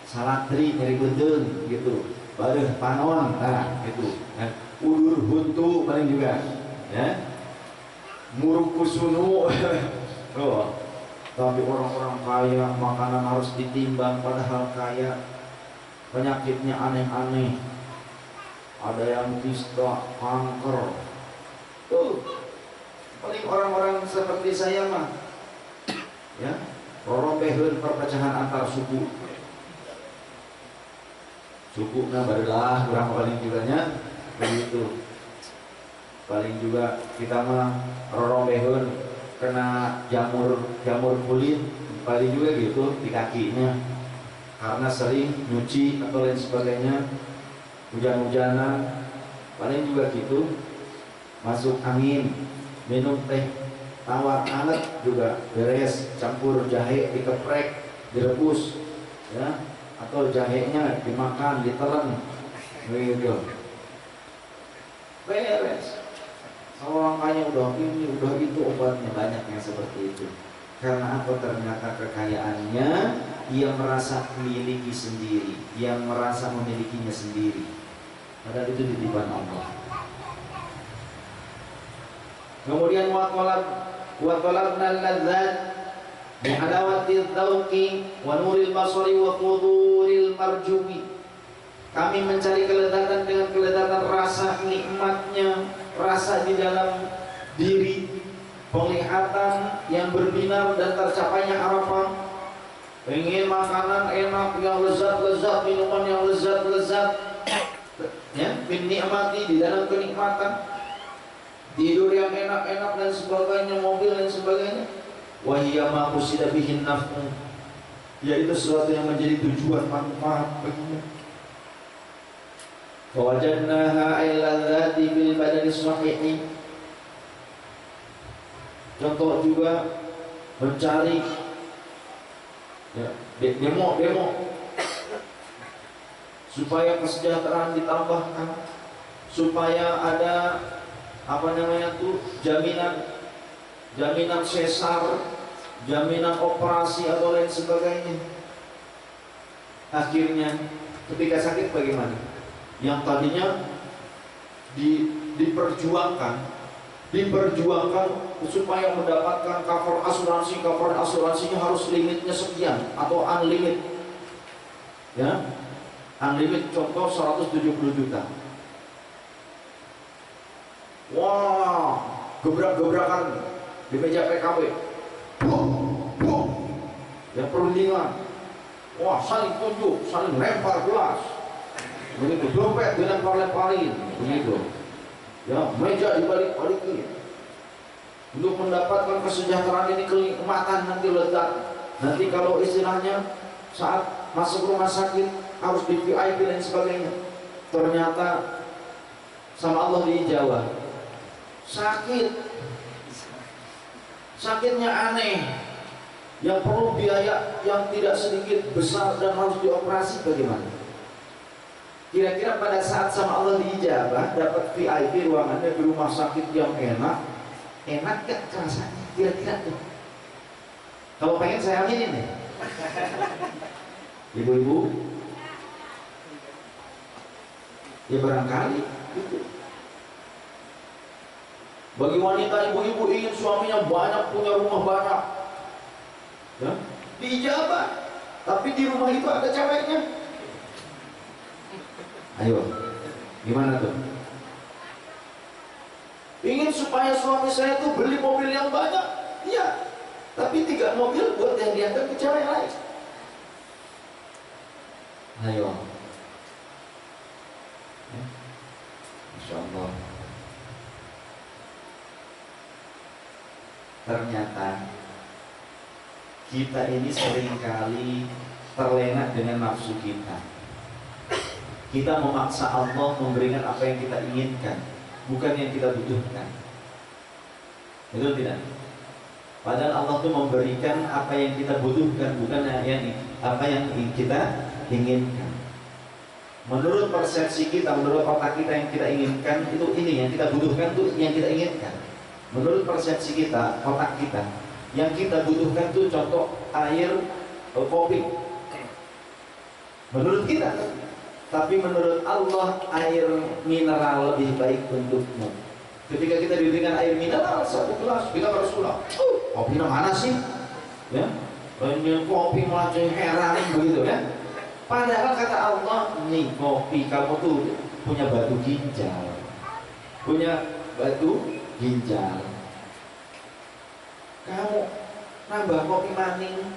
salah teri, nyeri beteng gitu. Baruh panon, nah gitu ya. Udur buntu paling juga ya. Muruk kusunu. Oh. Tapi orang-orang kaya makanan harus ditimbang, padahal kaya, penyakitnya aneh-aneh. Ada yang kista, kanker. Tuh, paling orang-orang seperti saya mah, ya, rorombeheun perpecahan antar suku. Suku na barulah kurang paling juga nya begitu. Paling juga kita mah rorombeheun kena jamur kulit, paling juga gitu di kakinya karena sering nyuci atau lain sebagainya. Hujan-hujanan paling juga gitu. Masuk angin, minum teh tawar hangat juga beres, campur jahe dikeprek, direbus ya, atau jahenya dimakan, ditelan begitu beres. Orang kaya udah ini udah itu obatnya, banyak yang seperti itu. Karena apa? Ternyata kekayaannya ia merasa memiliki sendiri, yang merasa memilikinya sendiri, padahal itu titipan Allah. Kemudian waqalabna al-ladzat bihadawati dzauqi wa nuril basari wa quduril marjubi. Kami mencari kelezatan dengan kelezatan rasa nikmatnya, rasa di dalam diri, penglihatan yang berbinar dan tercapainya harapan. Ingin makanan enak yang lezat-lezat, minuman yang lezat-lezat ya, bin nikmati, di dalam kenikmatan, tidur yang enak-enak dan sebagainya, mobil dan sebagainya. Wahiyya ma qusida bihin naf'u, yaitu sesuatu yang menjadi tujuan manfaat baginya. Wajadnaha illadzati bil badani sahihi. Contoh juga mencari ya, demo supaya kesejahteraan ditambahkan, supaya ada apa namanya tuh jaminan sesar, jaminan operasi atau lain sebagainya. Akhirnya ketika sakit bagaimana? Yang tadinya diperjuangkan supaya mendapatkan cover asuransinya harus limitnya sekian atau unlimit ya, unlimit contoh 170 juta. Wah, gebrak-gebrakan di meja PKB, yang perundingan, wah saling tunjuk, saling lempar gelas, begitu, dompet dilempar-lemparin, begitu ya, meja dibalik-balikin untuk mendapatkan kesejahteraan ini, kenikmatan nanti lezat. Nanti kalau istilahnya saat masuk rumah sakit harus di VIP dan sebagainya. Ternyata sama Allah dijawab, sakitnya aneh, yang perlu biaya yang tidak sedikit besar dan harus dioperasi. Bagaimana? Kira-kira pada saat sama Allah diijabah, dapat VIP ruangannya di rumah sakit yang enak gak rasanya? Kira-kira tuh. Kalau pengen saya aminin deh. Ibu-ibu, ya barangkali gitu. Bagi wanita, ibu-ibu ingin suaminya banyak, punya rumah banyak ya, diijabah, tapi di rumah itu ada ceweknya. Ayo, gimana tuh? Ingin supaya suami saya tuh beli mobil yang banyak, iya, tapi 3 mobil buat yang diantar ke cewek lain. Ayo, Masya Allah. Ternyata kita ini seringkali terlena dengan nafsu kita. Kita memaksa Allah memberikan apa yang kita inginkan, bukan yang kita butuhkan. Betul tidak? Padahal Allah itu memberikan apa yang kita butuhkan, bukan apa yang kita inginkan. Menurut persepsi kita, menurut otak kita yang kita inginkan itu ini, yang kita butuhkan itu yang kita inginkan. Menurut persepsi kita, otak kita, yang kita butuhkan itu contoh air, kopi. Menurut kita, tapi menurut Allah air mineral lebih baik untukmu. Ketika kita diberikan air mineral satu gelas, kita harus pulang. Kopi mana sih? Ya, banyak kopi malah heran begitu ya. Padahal kata Allah, nih kopi kamu tuh punya batu ginjal, punya batu ginjal. Kamu nambah kopi maning,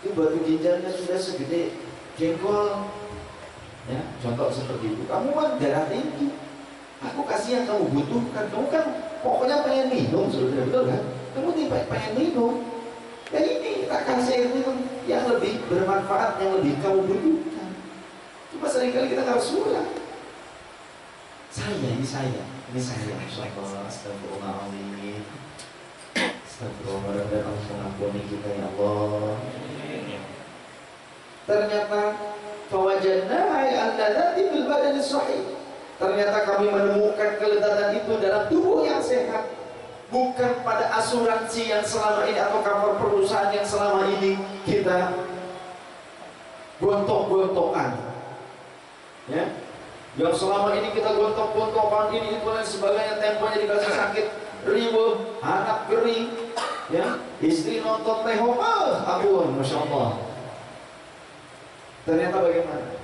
itu batu ginjalnya sudah segede jengkol. Ya, contoh seperti itu. Kamu kan darah tinggi, aku kasih yang kamu butuhkan. Kamu kan pokoknya pengen minum, sudah betul kan? Kamu pengen minum. Ya ini tak kasih air minum yang lebih bermanfaat, yang lebih kamu butuhkan. Cuma seringkali kita harus sudah. Ini saya. Masyaallah, astagfirullahaladzim. Astagfirullah, datang mengampuni kita ya Allah. Ternyata fawajadnaha alladzati bil badani sahih. Ternyata kami menemukan kelezatan itu dalam tubuh yang sehat, bukan pada asuransi yang selama ini atau cover perusahaan yang selama ini kita gontok-gontokan. Ya, yang selama ini kita gontok-gontokan ini itu dan sebagainya, temponya dikasih sakit, riweuh, anak kering, ya, istri nonton tehong, ampun, masya Allah. Ternyata bagaimana?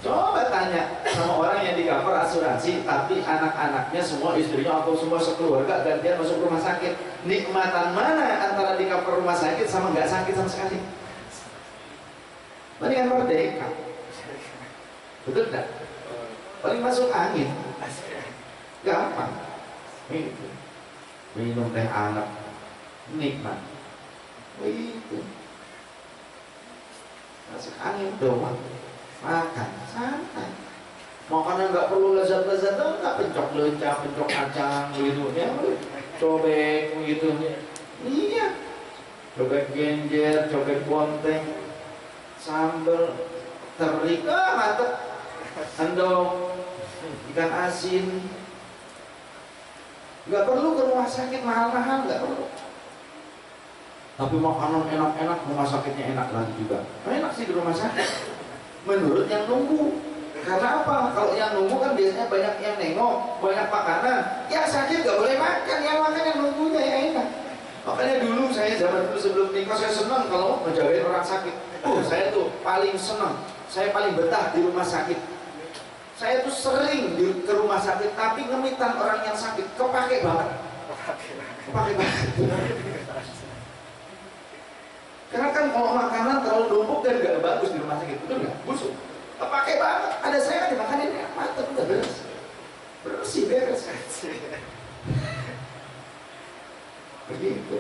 Coba tanya sama orang yang di cover asuransi, tapi anak-anaknya semua, istrinya atau semua sekeluarga gantian masuk rumah sakit. Nikmatan mana antara di cover rumah sakit sama nggak sakit sama sekali? Mendingan merdeka. Betul tidak? Paling masuk angin. Gampang. Itu. Minum teh anak, nikmat. Begitu. Masuk angin doang. Makan santai, makanan nggak perlu lezat-lezat, nggak pencok leca, pencok kacang gitu ya, cobek gitu, iya, cobek genjer, cobek bonteng, sambal, teri, mantep, endong, ikan asin, nggak perlu ke rumah sakit mahal-mahal, nggak perlu. Tapi makanan enak-enak, rumah sakitnya enak lagi juga. Enak sih di rumah sakit. Menurut yang nunggu. Karena apa? Kalau yang nunggu kan biasanya banyak yang nengok, banyak makanan. Yang sakit gak boleh makan, yang makan yang nunggunya ya enak. Makanya dulu saya zaman dulu sebelum nikah saya senang kalau menjagain orang sakit. Saya tuh paling senang, saya paling betah di rumah sakit. Saya tuh sering ke rumah sakit, tapi ngemitan orang yang sakit, kepake banget. Kepake banget. Karena kan kalau makanan terlalu numpuk dan gak bagus di rumah sakit, betul nggak? Busuk. Kepake banget. Ada saya kan dimakanin ya, mantap, udah beres. Bersih, beres. Begitu.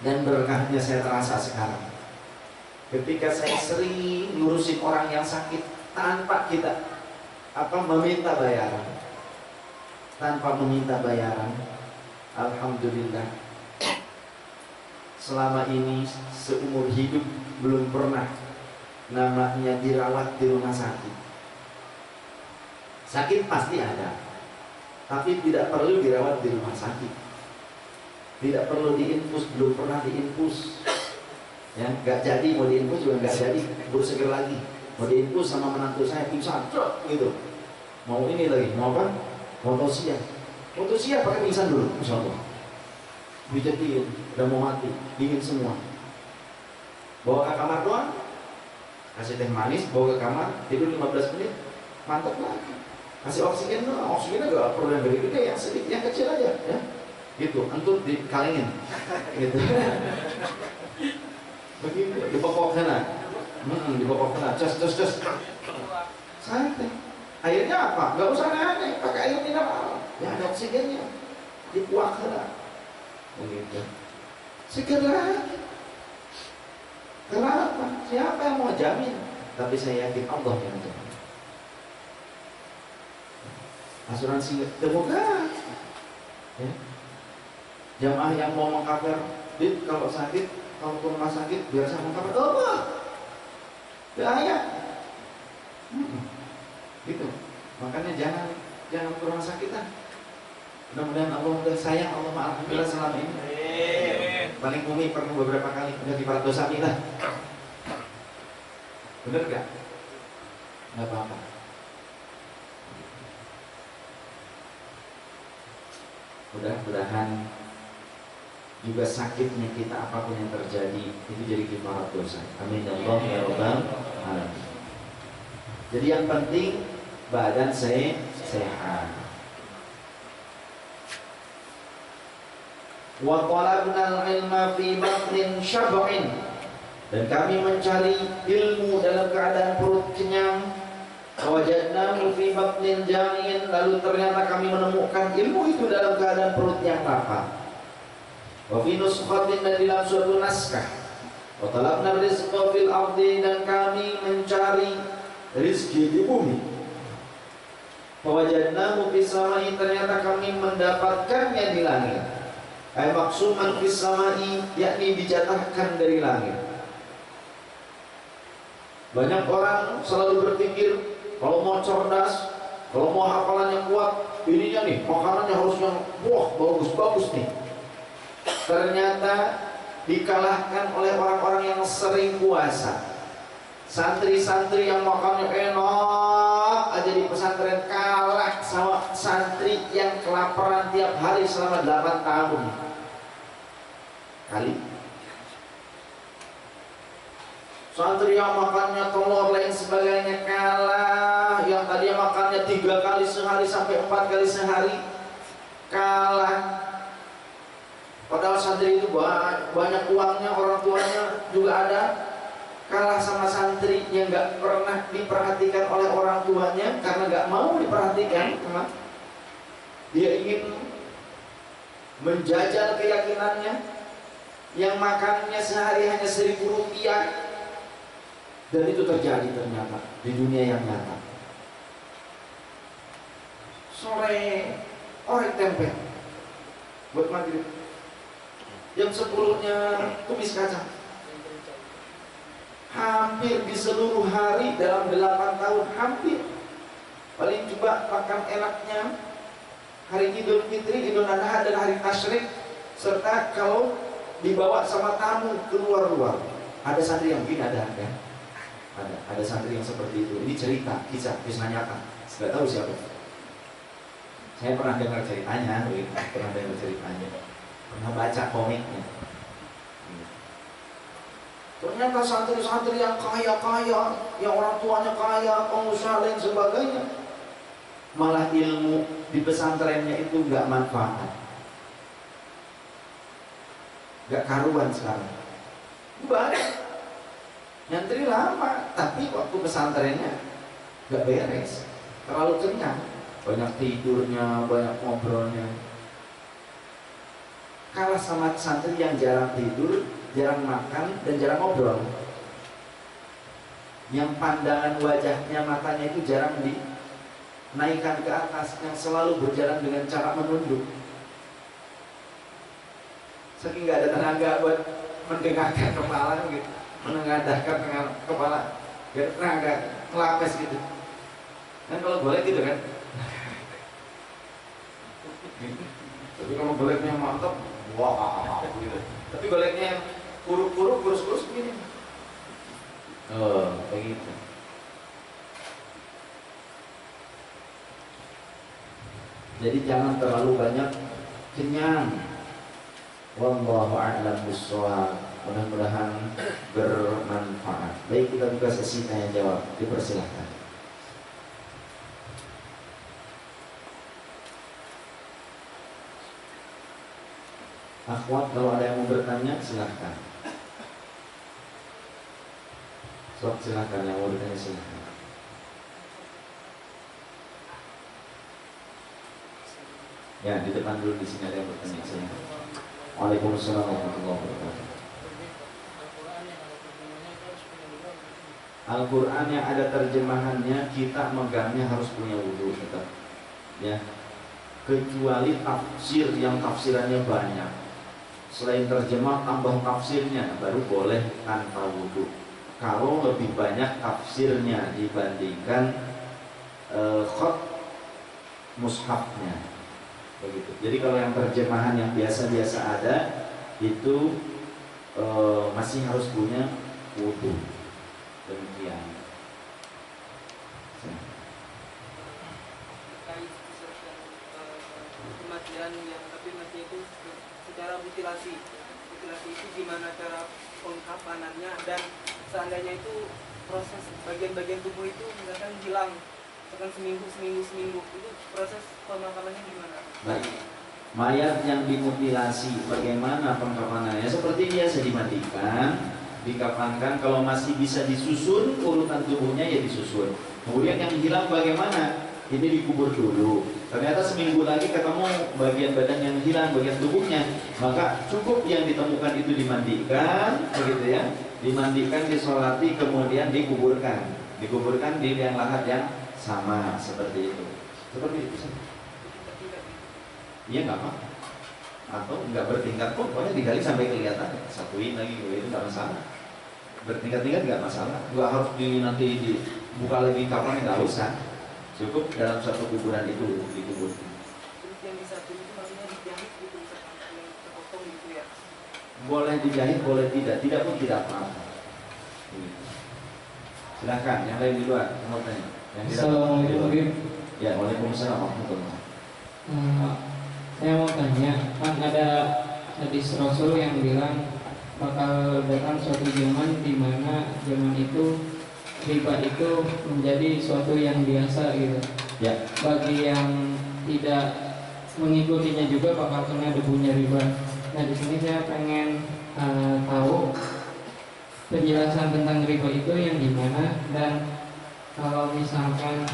Dan berkahnya saya terasa sekarang. Ketika saya sering ngurusin orang yang sakit tanpa kita meminta bayaran. Tanpa meminta bayaran. Alhamdulillah. Selama ini seumur hidup belum pernah namanya dirawat di rumah sakit. Sakit pasti ada, tapi tidak perlu dirawat di rumah sakit. Tidak perlu diinfus, belum pernah diinfus. Ya, nggak jadi mau diinfus juga nggak jadi. Baru seger lagi. Mau diinfus sama menantu saya pingsan, gitu. Mau ini lagi, mau apa? Mau tausiah. Mau tausiah pakai pingsan dulu, insya Allah. Dijetiin, udah mau mati, dingin semua. Bawa ke kamar doang, kasih teh manis, bawa ke kamar, tidur 15 menit, mantap lagi. Kasih oksigen doang, oksigennya gak perlu yang gede-gede, yang sedikit, yang kecil aja, ya. Gitu, entut dikalengin, gitu. Begitu, dipokok sana, dipokok sana, cus. Santai. Airnya apa? Gak usah aneh, pakai air mineral, ya ada oksigennya, dipuak sana. Begitu. Segera. Kenapa? Siapa yang mau jamin? Tapi saya yakin Allah yang jamin. Asuransi demokrat. Ya. Jamaah yang mau mengcover, kalau sakit, kalau ke rumah sakit, biar saya mengcover. Apa? Bahaya. Gitu. Makanya jangan ke rumah sakit lah. Mudah-mudahan Allah udah sayang, Allah maafkan kita selama ini. Paling bumi pernah beberapa kali udah kifarat dosa kita. Bener gak? Gak apa-apa. Mudah-mudahan juga sakitnya kita apapun yang terjadi itu jadi kifarat dosa. Amin ya Allah ya Rabbal alamin. Jadi yang penting badan sehat. Wa talabna al-ilma fi batnin syab'in, dan kami mencari ilmu dalam keadaan perut kenyang. Wajadnahu fi batnin ja'in, lalu ternyata kami menemukan ilmu itu dalam keadaan perut yang lapar. Wa fi nuskhatin, dan dalam suatu naskah. Wa talabna rizqa fil ardi, dan kami mencari rizki di bumi. Wajadnahu fis samai, ternyata kami mendapatkannya di langit. Ay maksuman fis samai, yakni dijatahkan dari langit. Banyak orang selalu berpikir kalau mau cerdas, kalau mau hafalannya kuat, ininya nih makanannya harus yang wah bagus-bagus nih. Ternyata dikalahkan oleh orang-orang yang sering puasa. Santri-santri yang makannya enak aja di pesantren kalah sama santri yang kelaparan tiap hari selama 8 tahun. Kali santri yang makannya telur lain sebagainya kalah, yang tadi makannya 3 kali sehari sampai 4 kali sehari kalah. Padahal santri itu banyak uangnya, orang tuanya juga ada. Kalah sama santri yang gak pernah diperhatikan oleh orang tuanya karena gak mau diperhatikan. Dia ingin menjajal keyakinannya, yang makannya sehari hanya 1.000 rupiah. Dan itu terjadi ternyata di dunia yang nyata. Sore orek tempe buat maghrib, jam 10-nya tumis kacang. Hampir di seluruh hari dalam 8 tahun, hampir. Paling coba makan enaknya hari Idul Fitri, Idul Adha, dan hari Tasyrik. Serta kalau dibawa sama tamu keluar-luar. Ada santri yang begini, ada kan? Ada santri yang seperti itu. Ini cerita, kisah nyata. Tidak tahu siapa. Saya pernah dengar ceritanya, pernah baca komiknya. Ternyata santri-santri yang kaya-kaya, yang orang tuanya kaya, pengusaha dan sebagainya, malah ilmu di pesantrennya itu gak manfaat, gak karuan sekarang. Banyak nyantri lama, tapi waktu pesantrennya gak beres, terlalu kenyang, banyak tidurnya, banyak ngobrolnya. Kalah sama santri yang jarang tidur, jarang makan, dan jarang ngobrol. Yang pandangan wajahnya, matanya itu jarang dinaikkan ke atas, yang selalu berjalan dengan cara menunduk. Saking gak ada tenaga buat mendengangkan kepala gitu, menengadahkan kepala, gak ada tenaga, ngelapes gitu. Kan kalau golek gitu kan. Tapi kalau goleknya mantap, wah gitu. Tapi goleknya yang kuruk-kuruk, kurus-kurus begini. Oh, begitu. Jadi jangan terlalu banyak kenyang. Wallahu a'lam bishawab. Mudah-mudahan bermanfaat. Baik, kita buka sesi tanya jawab. Dipersilahkan. Akhwat, kalau ada yang mau bertanya silahkan. Silahkan, yang mau bertanya silahkan. Ya, di depan dulu, di sini ada yang bertanya. Waalaikumsalam warahmatullahi wabarakatuh. Al-Quran yang ada terjemahannya, kita megangnya harus punya wudhu tetap, ya. Kecuali tafsir yang tafsirannya banyak, selain terjemah tambah tafsirnya, baru boleh tanpa wudhu. Kalau lebih banyak tafsirnya dibandingkan khat mushafnya, begitu. Jadi kalau yang terjemahan yang biasa-biasa ada itu masih harus punya wudhu. Demikian. Kematian yang tapi mati itu secara mutilasi itu gimana cara pengkafanannya, dan seandainya itu proses bagian-bagian tubuh itu misalkan hilang misalkan seminggu itu proses pemakamannya gimana? Baik. Mayat yang dimutilasi bagaimana pengkafanannya? Seperti biasa dimandikan, dikafankan, kalau masih bisa disusun urutan tubuhnya ya disusun. Kemudian yang hilang bagaimana? Ini dikubur dulu. Ternyata seminggu lagi ketemu bagian badan yang hilang, bagian tubuhnya, maka cukup yang ditemukan itu dimandikan, begitu ya, dimandikan, disolati, kemudian dikuburkan di liang lahat yang sama, seperti itu. Seperti itu. Iya nggak apa, atau nggak bertingkat pun, pokoknya digali sampai kelihatan, satuin lagi, itu nggak masalah. Bertingkat-tingkat nggak masalah, nggak harus nanti dibuka lagi kapan, nggak usah. Cukup dalam satu kuburan itu dikubur. Terus yang disatu itu maksudnya dijahit gitu, yang terpotong gitu ya? Boleh dijahit, boleh tidak pun tidak apa-apa. Silakan, yang lain di luar, mau tanya. Assalamualaikum. Ya, waalaikumsalam warahmatullahi wabarakatuh. Saya mau tanya, kan ada hadis Rasul yang bilang bakal datang suatu zaman di mana zaman itu riba itu menjadi suatu yang biasa gitu. Ya. Bagi yang tidak mengikutinya juga bakal kena debunya riba. Nah di sini saya pengen tahu penjelasan tentang riba itu yang gimana, dan kalau misalkan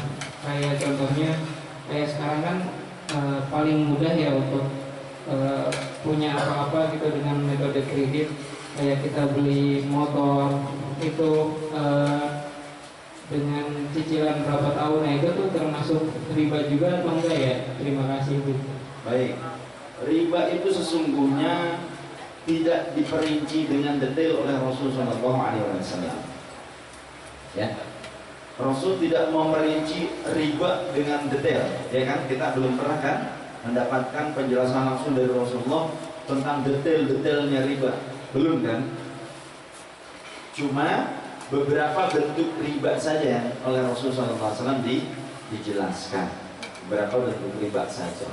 kayak contohnya kayak sekarang kan paling mudah ya untuk punya apa-apa gitu dengan metode kredit, kayak kita beli motor itu dengan cicilan berapa tahun, nah itu tuh termasuk riba juga atau enggak ya? Terima kasih Bu. Baik, riba itu sesungguhnya tidak diperinci dengan detail oleh Rasulullah SAW. Ya, Rasul tidak memperinci riba dengan detail, ya kan? Kita belum pernah kan mendapatkan penjelasan langsung dari Rasulullah tentang detail-detailnya riba, belum kan? Cuma beberapa bentuk riba saja yang oleh Rasulullah SAW dijelaskan. Beberapa bentuk riba saja.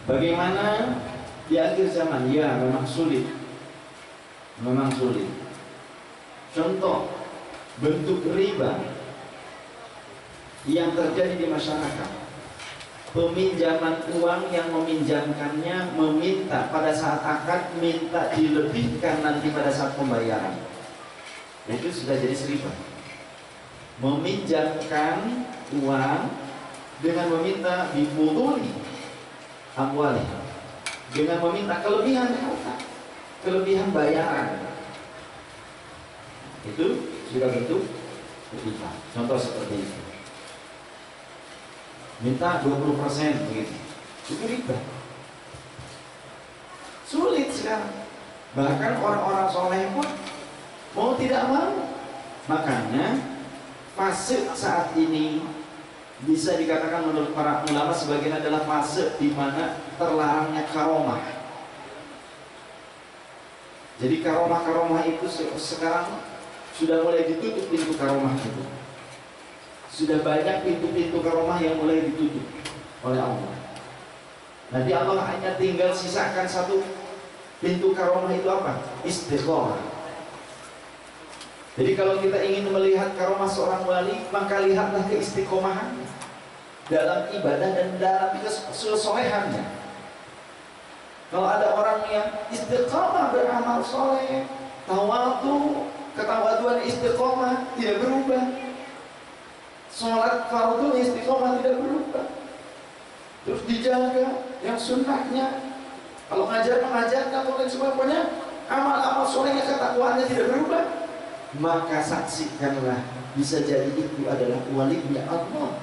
Bagaimana di akhir zaman? Ya, memang sulit. Memang sulit. Contoh bentuk riba yang terjadi di masyarakat. Peminjaman uang yang meminjamkannya meminta pada saat akad minta dilebihkan nanti pada saat pembayaran. Itu sudah jadi riba. Meminjamkan uang dengan meminta difuduli amwali, dengan meminta kelebihan harta, kelebihan bayaran, itu sudah bentuk riba. Contoh seperti itu, minta 20% begitu, itu riba. Sulit sekarang. Bahkan orang-orang soleh pun mau tidak mau. Makanya fase saat ini bisa dikatakan menurut para ulama sebagian adalah fase di mana terlarangnya karomah. Jadi karomah itu sekarang sudah mulai ditutup pintu karomah itu. Sudah banyak pintu-pintu karomah yang mulai ditutup oleh Allah. Nanti Allah hanya tinggal sisakan satu pintu karomah, itu apa? Istiqomah. Jadi kalau kita ingin melihat karomah seorang wali, maka lihatlah keistiqomahannya dalam ibadah dan dalam kesolehannya. Kalau ada orang yang istiqomah beramal soleh, tawadu, ketawaduan istiqomah tidak berubah, sholat fardu istiqomah tidak berubah, terus dijaga yang sunnahnya, Kalau mengajarkan dan sebagainya, amal-amal solehnya ketakwaannya tidak berubah, maka saksikanlah, bisa jadi itu adalah walinya Allah.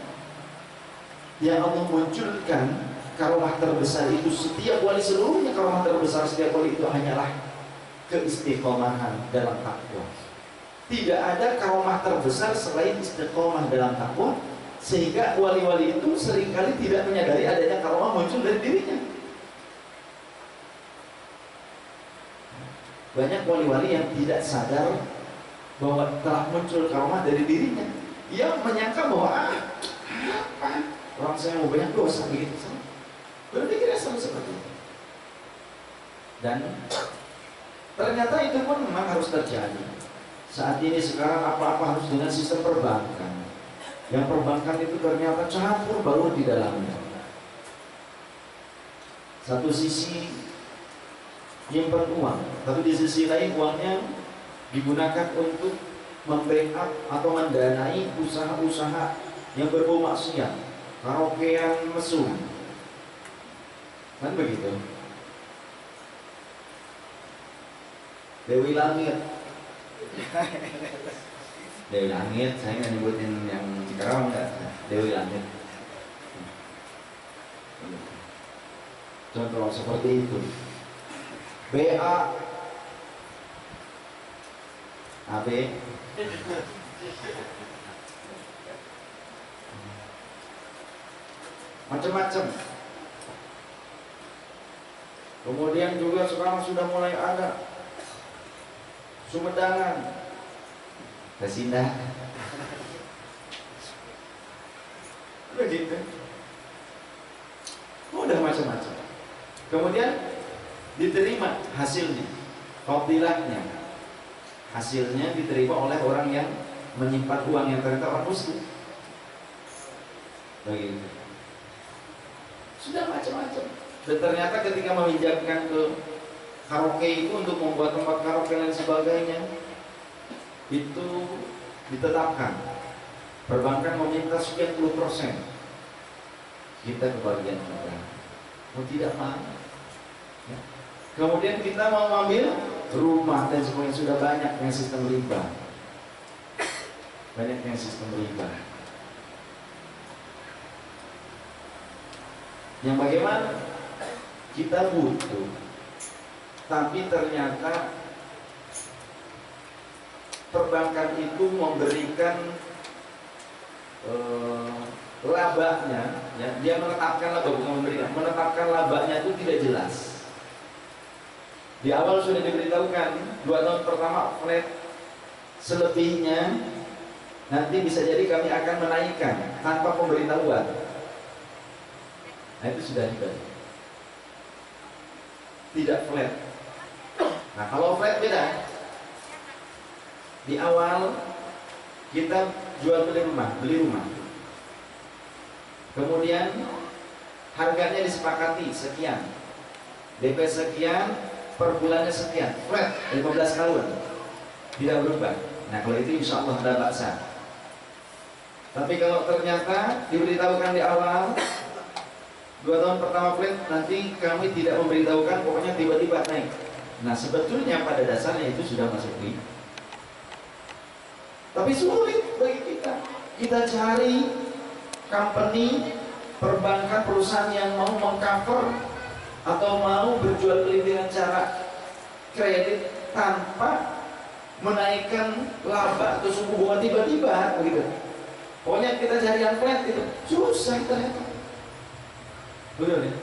Yang Allah munculkan karomah terbesar itu, setiap wali seluruhnya karomah terbesar setiap wali itu hanyalah keistiqomahan dalam takwa. Tidak ada karomah terbesar selain istiqomah dalam takwa, sehingga wali-wali itu seringkali tidak menyadari adanya karomah muncul dari dirinya. Banyak wali-wali yang tidak sadar bahwa telah muncul karomah dari dirinya. Ia menyangka bahwa orang saya mau banyak dosa begitu saja. Berpikirnya sama seperti itu. Dan ternyata itu pun memang harus terjadi. Saat ini sekarang apa-apa harus dengan sistem perbankan. Yang perbankan itu ternyata campur baur di dalamnya. Satu sisi nyimpan uang, tapi di sisi lain uangnya digunakan untuk membackup atau mendanai usaha-usaha yang berbau maksiat, karaokean mesum, kan begitu. Dewi Langit, Dewi Langit, saya nggak nyebutin yang Cikarang nggak, Dewi Langit. Contoh seperti itu. BA AB macam-macam. Kemudian juga sekarang sudah mulai ada Sumedang, Kesindah, begitu. Udah macam-macam. Kemudian diterima hasilnya, fadilahnya, hasilnya diterima oleh orang yang menyimpan uang yang ternyata orang muslim. Begitu. Sudah macam-macam. Dan ternyata ketika meminjamkan ke karaoke itu untuk membuat tempat karaoke dan sebagainya, itu ditetapkan perbankan meminta sekian puluh %. Kita kebagian juga, mau tidak mau. Ya. Kemudian kita mau ambil rumah dan semuanya, sudah banyak yang sistem riba, banyak yang sistem riba. Yang bagaimana kita butuh, tapi ternyata perbankan itu memberikan labanya, ya, dia menetapkan laba, bukan memberikan, menetapkan labanya itu tidak jelas. Di awal sudah diberitahukan 2 tahun pertama flat, selebihnya nanti bisa jadi kami akan menaikkan tanpa pemberitahuan. Nah itu sudah dibayar, tidak flat. Nah kalau flat beda. Di awal kita jual beli rumah, kemudian harganya disepakati sekian, DP sekian, per bulannya sekian, flat 15 tahun, tidak berubah. Nah kalau itu insya Allah ada baksa. Tapi kalau ternyata diberitahukan di awal 2 tahun pertama flat, nanti kami tidak memberitahukan, pokoknya tiba-tiba naik. Nah sebetulnya pada dasarnya itu sudah masuk riba. Tapi sulit bagi kita. Kita cari company, perbankan, perusahaan yang mau mengcover atau mau berjual beli dengan cara kredit tanpa menaikkan laba atau suku bunga tiba-tiba, begitu. Pokoknya kita cari yang flat itu susah ternyata. Betul ya?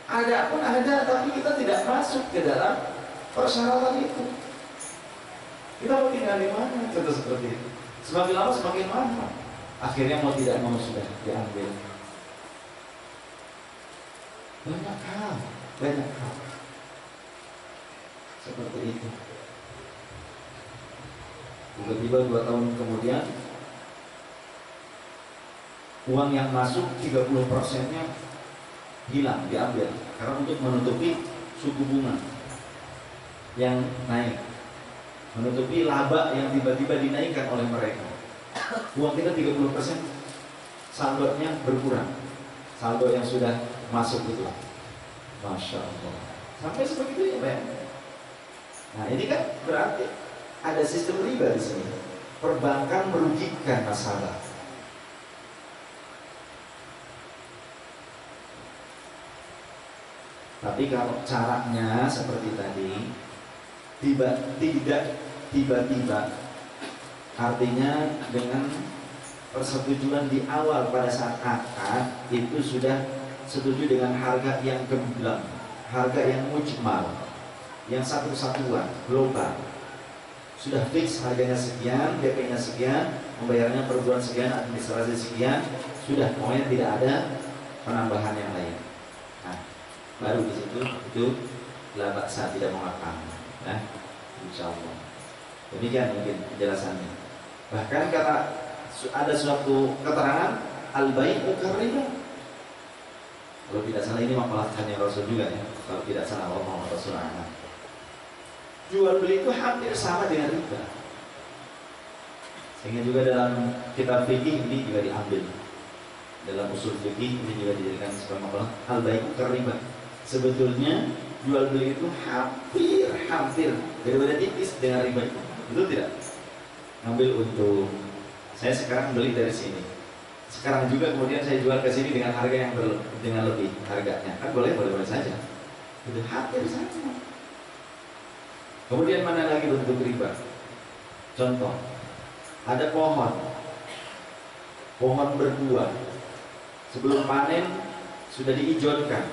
Ada pun ada, tapi kita tidak masuk ke dalam persyaratan itu. Kita mau tinggal di mana? Contoh seperti itu. Semakin lama semakin mahal. Akhirnya mau tidak mau sudah diambil. Banyak hal seperti itu. Tiba-tiba 2 tahun kemudian uang yang masuk 30%-nya hilang, diambil karena untuk menutupi suku bunga yang naik, menutupi laba yang tiba-tiba dinaikkan oleh mereka. Uang kita 30%, saldonya berkurang, saldo yang sudah masuk itu. Masya Allah. Sampai sebegitunya, Pak. Nah, ini kan berarti ada sistem riba di sini. Perbankan merugikan nasabah. Tapi kalau caranya seperti tadi, tidak tiba-tiba, artinya dengan persetujuan di awal pada saat akad itu sudah setuju dengan harga yang gamblang, harga yang mujmal, yang satu-satuan, global. Sudah fix harganya sekian, DP-nya sekian, membayarnya per bulan sekian, administrasi sekian, sudah, pokoknya tidak ada penambahan yang lain. Nah, baru di situ itu la ba'sa, tidak mengapa. Nah, insyaallah. Demikian mungkin penjelasannya. Bahkan kata ada suatu keterangan al-bai'u karriba. Kalau tidak salah ini makalatnya Rasul juga ya. Kalau tidak salah Allah Rasulullah. Jual beli itu hampir sama dengan riba. Sehingga juga dalam kitab fikih ini juga diambil. Dalam usul fikih ini juga dijadikan sebagai makalah al-bai'u karriba. Sebetulnya jual beli itu hampir beda-beda tipis dengan riba itu. Betul tidak? Ngambil untung. Saya sekarang beli dari sini. Sekarang juga kemudian saya jual ke sini dengan harga yang dengan lebih harganya. Kan boleh saja. Itu hampir sama. Kemudian mana lagi bentuk riba? Contoh, ada pohon berbuah. Sebelum panen sudah diijonkan,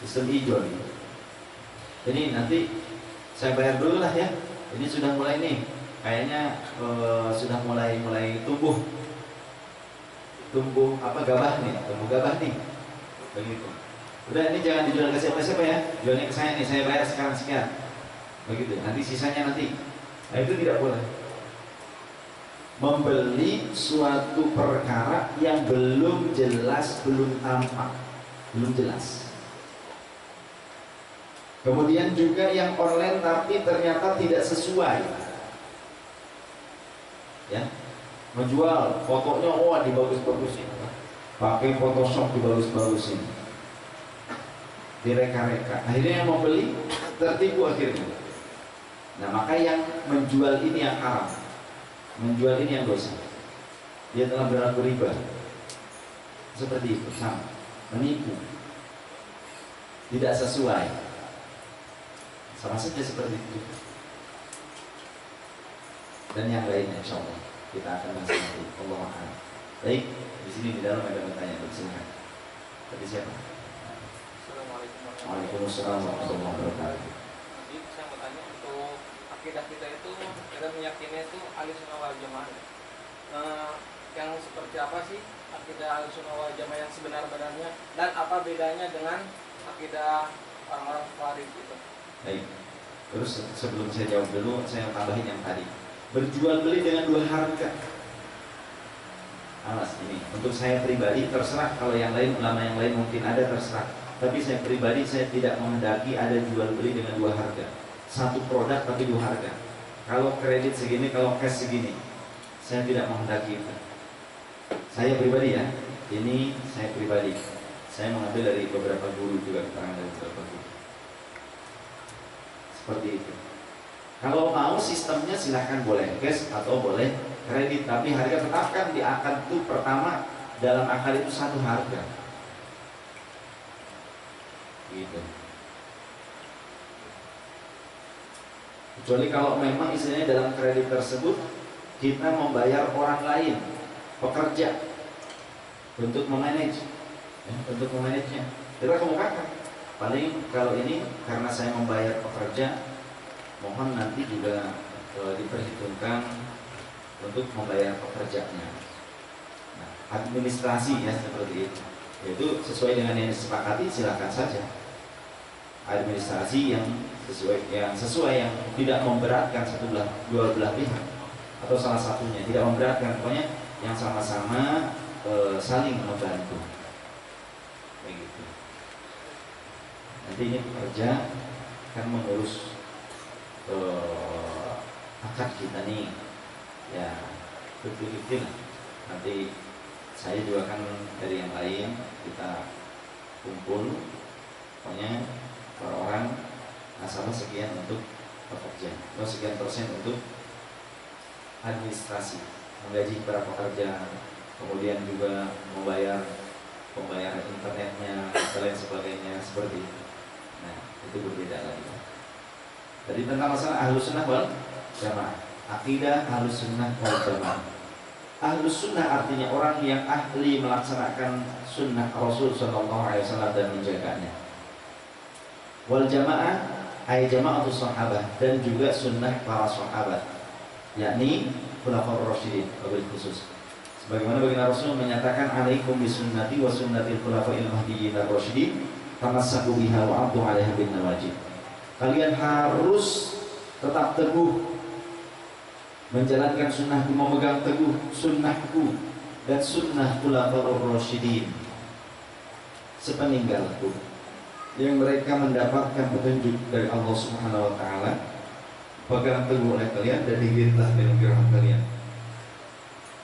sistem ijon. Jadi nanti saya bayar dulu lah ya. Ini sudah mulai nih, kayaknya sudah mulai tumbuh gabah nih, begitu. Udah, ini jangan dijual ke siapa-siapa ya, jualnya ke saya nih, saya bayar sekarang sekian, begitu. Nanti sisanya nanti. Nah, itu tidak boleh. Membeli suatu perkara yang belum jelas, belum tampak, belum jelas. Kemudian juga yang online tapi ternyata tidak sesuai. Ya, menjual fotonya dibagus-bagusin, pakai Photoshop dibagus-bagusin, direka-reka. Akhirnya yang mau beli tertipu akhirnya. Nah, maka yang menjual ini yang haram, menjual ini yang dosa. Dia telah berlaku riba. Seperti itu, sama, menipu, tidak sesuai, sama saja seperti itu. Dan yang lainnya, insyaallah kita akan bahas nanti. Allah a'lam. Baik, di sini di dalam ada pertanyaan, silakan. Tadi siapa? Waalaikumsalam warahmatullahi wabarakatuh. Jadi saya mau tanya, untuk akidah kita itu, kita meyakini itu Ahlussunnah wal Jamaah. Yang seperti apa sih akidah Ahlussunnah wal Jamaah yang sebenar-benarnya, dan apa bedanya dengan akidah orang-orang Khawarij itu? Baik. Terus sebelum saya jawab dulu, saya tambahin yang tadi. Berjual beli dengan dua harga. Alas ini untuk saya pribadi, terserah kalau yang lain, ulama yang lain mungkin ada, terserah. Tapi saya pribadi, saya tidak menghendaki ada jual beli dengan dua harga. Satu produk tapi dua harga. Kalau kredit segini, kalau cash segini, saya tidak menghendaki itu. Saya pribadi ya, ini saya pribadi. Saya mengambil dari beberapa guru juga, keterangan dari beberapa guru. Seperti itu. Kalau mau sistemnya silahkan boleh cash atau boleh kredit, tapi harga tetapkan di akad itu pertama, dalam akad itu satu harga. Gitu. Kecuali kalau memang istilahnya dalam kredit tersebut kita membayar orang lain, pekerja, untuk memanage, ya, untuk memanagenya. Kita kemukakan. Paling kalau ini karena saya membayar pekerja, mohon nanti juga diperhitungkan untuk membayar pekerjanya. Nah, administrasi ya seperti itu. Itu sesuai dengan yang disepakati, silakan saja. Administrasi yang sesuai yang tidak memberatkan dua belah pihak atau salah satunya, tidak memberatkan, pokoknya yang sama-sama saling membantu. Begitu. Nanti ini pekerja kan mengurus akad kita nih, ya betul-betul lah. Nanti saya juga kan dari yang lain, kita kumpul, pokoknya orang salah sekian untuk pekerja, atau sekian persen untuk administrasi, menggaji para pekerja, kemudian juga membayar pembayaran internetnya dan lain sebagainya seperti itu. Nah, itu berbeda lagi. Jadi tentang masalah Ahlus Sunnah wal Jamaah, akidah Ahlus Sunnah wal Jamaah. Ahlus Sunnah artinya orang yang ahli melaksanakan sunnah Rasul Sallallahu Alaihi Wasallam dan menjaganya. Wal Jamaah ay jama'atus sahabah, dan juga sunnah para sahabat, yakni khulafaur rasyidin wabil khusus. Sebagaimana baginda Rasul menyatakan, alaikum bisunnati wa sunnatil khulafa'il mahdiyyin ar-rasyidin tamassaku biha wa 'addu 'alaiha bin nawajib. Kalian harus tetap teguh menjalankan sunnahku, memegang teguh sunnahku dan sunnah khulafaur rasyidin sepeninggalku, yang mereka mendapatkan petunjuk dari Allah Subhanahu wa taala. Pegang teguh oleh kalian dan digitlah dalam gerakan kalian.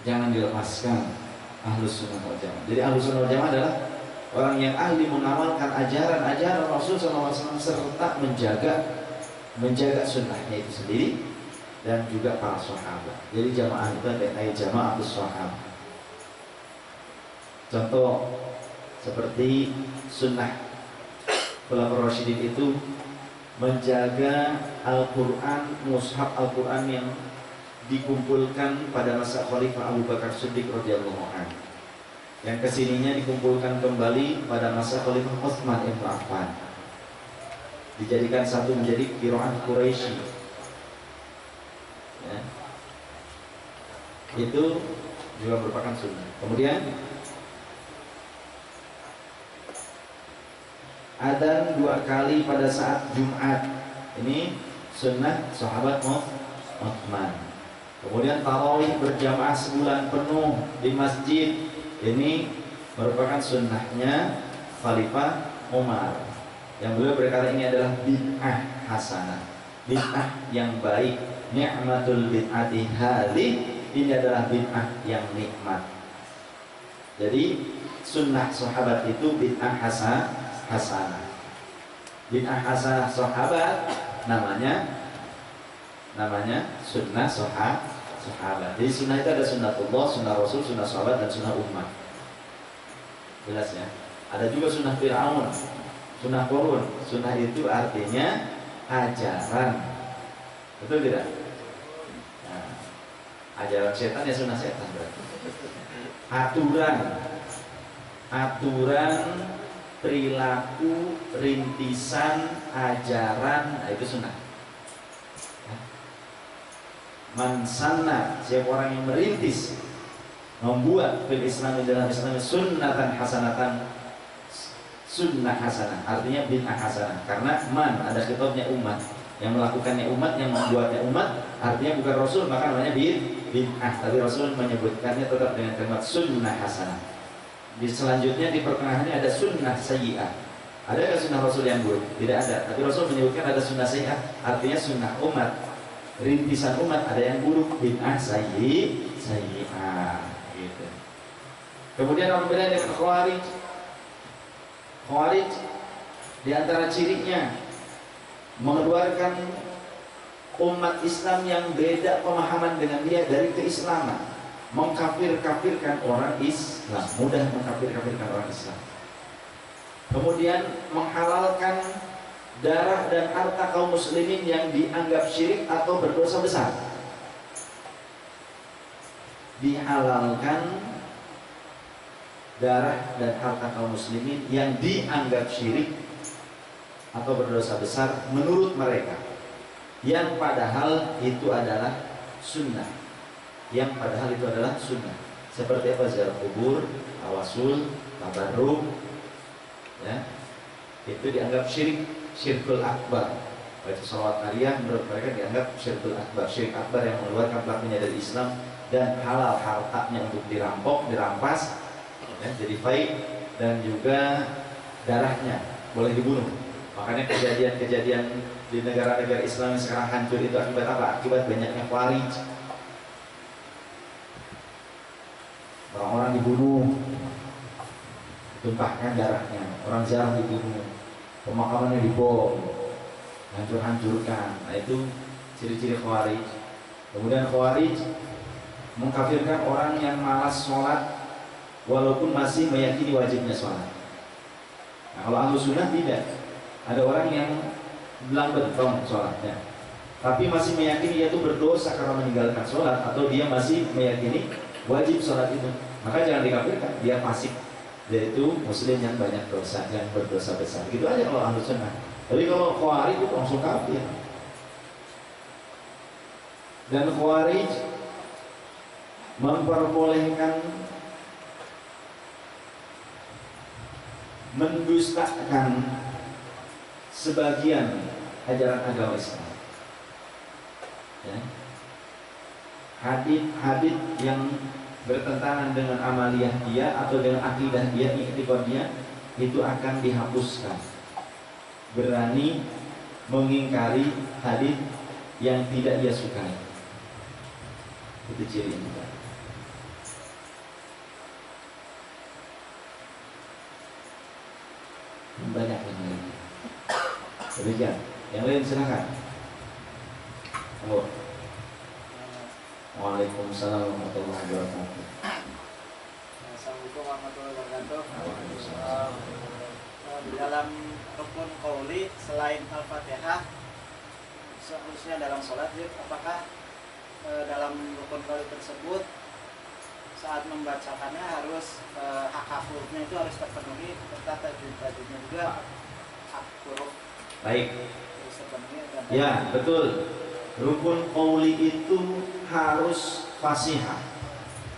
Jangan dilepaskan Ahlus Sunnah wal Jamaah. Jadi Ahlus Sunnah wal Jamaah adalah orang yang ahli mengamalkan ajaran-ajaran Rasul SAW serta menjaga sunnahnya itu sendiri dan juga para sahabat. Jadi jamaah itu ada jamaah sahabat. Contoh seperti sunnah Khulafaur Rasyidin itu menjaga Al-Quran, mushaf Al-Quran yang dikumpulkan pada masa Khalifah Abu Bakar Siddiq radhiyallahu anhu, yang kesininya dikumpulkan kembali pada masa Khalifah Utsman ibn Affan, dijadikan satu menjadi qiraat Quraisy. Ya. Itu juga merupakan sunnah. Kemudian adzan 2 kali pada saat Jumat, ini sunnah sahabat Utsman. Kemudian tarawih berjamaah sebulan penuh di masjid, ini merupakan sunnahnya Khalifah Umar, yang beliau berkata ini adalah bid'ah hasanah, bid'ah yang baik. Ni'matul bid'ati hadhi, ini adalah bid'ah yang nikmat. Jadi sunnah sahabat itu bid'ah hasanah. Bid'ah hasanah sahabat namanya sunnah sahabat. Jadi sunnah itu ada sunnatullah, sunnah Rasul, sunnah sahabat, dan sunnah umat. Jelas ya. Ada juga sunnah Fir'aun, sunnah Qurun. Sunnah itu artinya ajaran. Betul tidak? Nah, ajaran setan ya sunnah setan berarti. Aturan perilaku, rintisan, ajaran, nah itu sunnah. Man sanna, siapa orang yang merintis, membuat fil Islam, dalam Islam sunnatan hasanatan, sunnah hasanah, artinya bid'ah hasanah. Karena man ada kitabnya umat, yang melakukannya umat, yang membuatnya umat, artinya bukan Rasul, maka namanya bid'ah. Tapi Rasul menyebutkannya tetap dengan kalimat sunnah hasanah. Di selanjutnya di pertengahannya ada sunnah sayyi'ah. Adakah sunnah Rasul yang buruk? Tidak ada. Tapi Rasul menyebutkan ada sunnah sayyi'ah, artinya sunnah umat, rintisan umat, ada yang buruk, bid'ah sayyi'ah gitu. Kemudian orang beda dengan Khawarij. Khawarij di antara cirinya mengeluarkan umat Islam yang beda pemahaman dengan dia dari keislaman, mengkafir-kafirkan orang Islam, mudah mengkafir-kafirkan orang Islam. Kemudian menghalalkan darah dan harta kaum muslimin yang dianggap syirik atau berdosa besar. Dihalalkan darah dan harta kaum muslimin yang dianggap syirik atau berdosa besar menurut mereka, yang padahal itu adalah sunnah. Seperti apa? Ziarah kubur, tawasul, tabarruk, ya, itu dianggap syirkul akbar. Baca sholawat nariyah menurut mereka dianggap syirkul akbar, syirik akbar yang mengeluarkan pelakunya dari Islam, dan halal hartanya untuk dirampas, ya, jadi baik, dan juga darahnya boleh dibunuh. Makanya kejadian-kejadian di negara-negara Islam yang sekarang hancur itu akibat apa? Akibat banyaknya Khawarij. Orang-orang dibunuh, tumpahkan darahnya, orang ziarah dibunuh, pemakamannya dibom, hancur-hancurkan. Nah itu ciri-ciri Khawarij. Kemudian Khawarij mengkafirkan orang yang malas sholat walaupun masih meyakini wajibnya sholat. Nah kalau Ahlus Sunnah tidak. Ada orang yang lambat sholatnya, tapi masih meyakini dia itu berdosa karena meninggalkan sholat, atau dia masih meyakini wajib sholat itu, maka jangan dikafirkan, dia fasik, yaitu muslim yang banyak dosa, yang berdosa besar. Gitu aja kalau Ahlus Sunnah. Tapi kalau Khawarij itu langsung kafir. Dan Khawarij memperbolehkan mendustakan sebagian ajaran agama Islam. Ya. Hadis-hadis yang bertentangan dengan amaliyah dia atau dengan akidah dia, iktikad dia, itu akan dihapuskan. Berani mengingkari hadis yang tidak dia sukai. Itu cirinya. Banyak yang lain. Demikian. Yang lain silakan. Waalaikumsalam warahmatullahi wabarakatuh. Assalamualaikum warahmatullahi wabarakatuh. Di dalam rukun qauli selain Al-Fatihah, seharusnya dalam sholat, apakah dalam rukun qauli tersebut saat membacakannya harus hak hurufnya itu harus terpenuhi, serta tajwidnya juga hak huruf baik harus terpenuhi. Ya betul. Rukun qauli itu harus fasihah,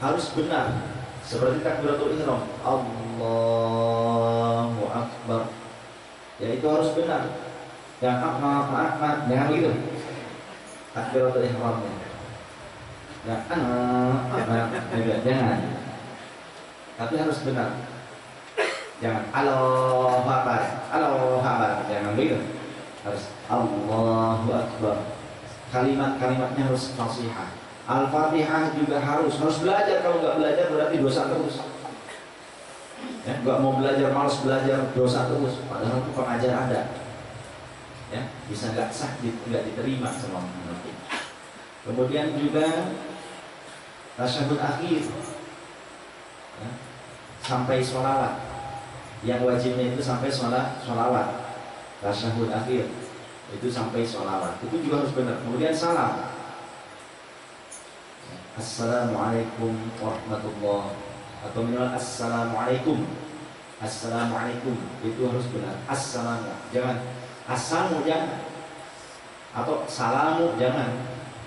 harus benar, seperti takbiratul ihram, Allahu Akbar. Ya itu harus benar. Jangan begitu. Takbiratul ihramnya. Jangan. Tapi harus benar. Jangan Allahu Akbar, Allahu Akbar. Jangan begitu. Harus Allahu Akbar. Kalimat-kalimatnya harus fasihah. Al-Fatihah juga harus belajar. Kalau nggak belajar berarti dosa terus. Ya, nggak mau belajar, malas belajar, dosa terus. Padahal itu pengajar ada. Ya, bisa nggak sah, nggak diterima sama mengerti. Kemudian juga tasyahud akhir, ya, sampai sholawat. Yang wajibnya itu sampai sholawat. Tasyahud akhir itu sampai sholawat, itu juga harus benar. Kemudian salam, Assalamualaikum warahmatullahi, atau minimal Assalamualaikum, Assalamualaikum, itu harus benar. Assalamu, jangan assamu, jangan, atau salamu, jangan,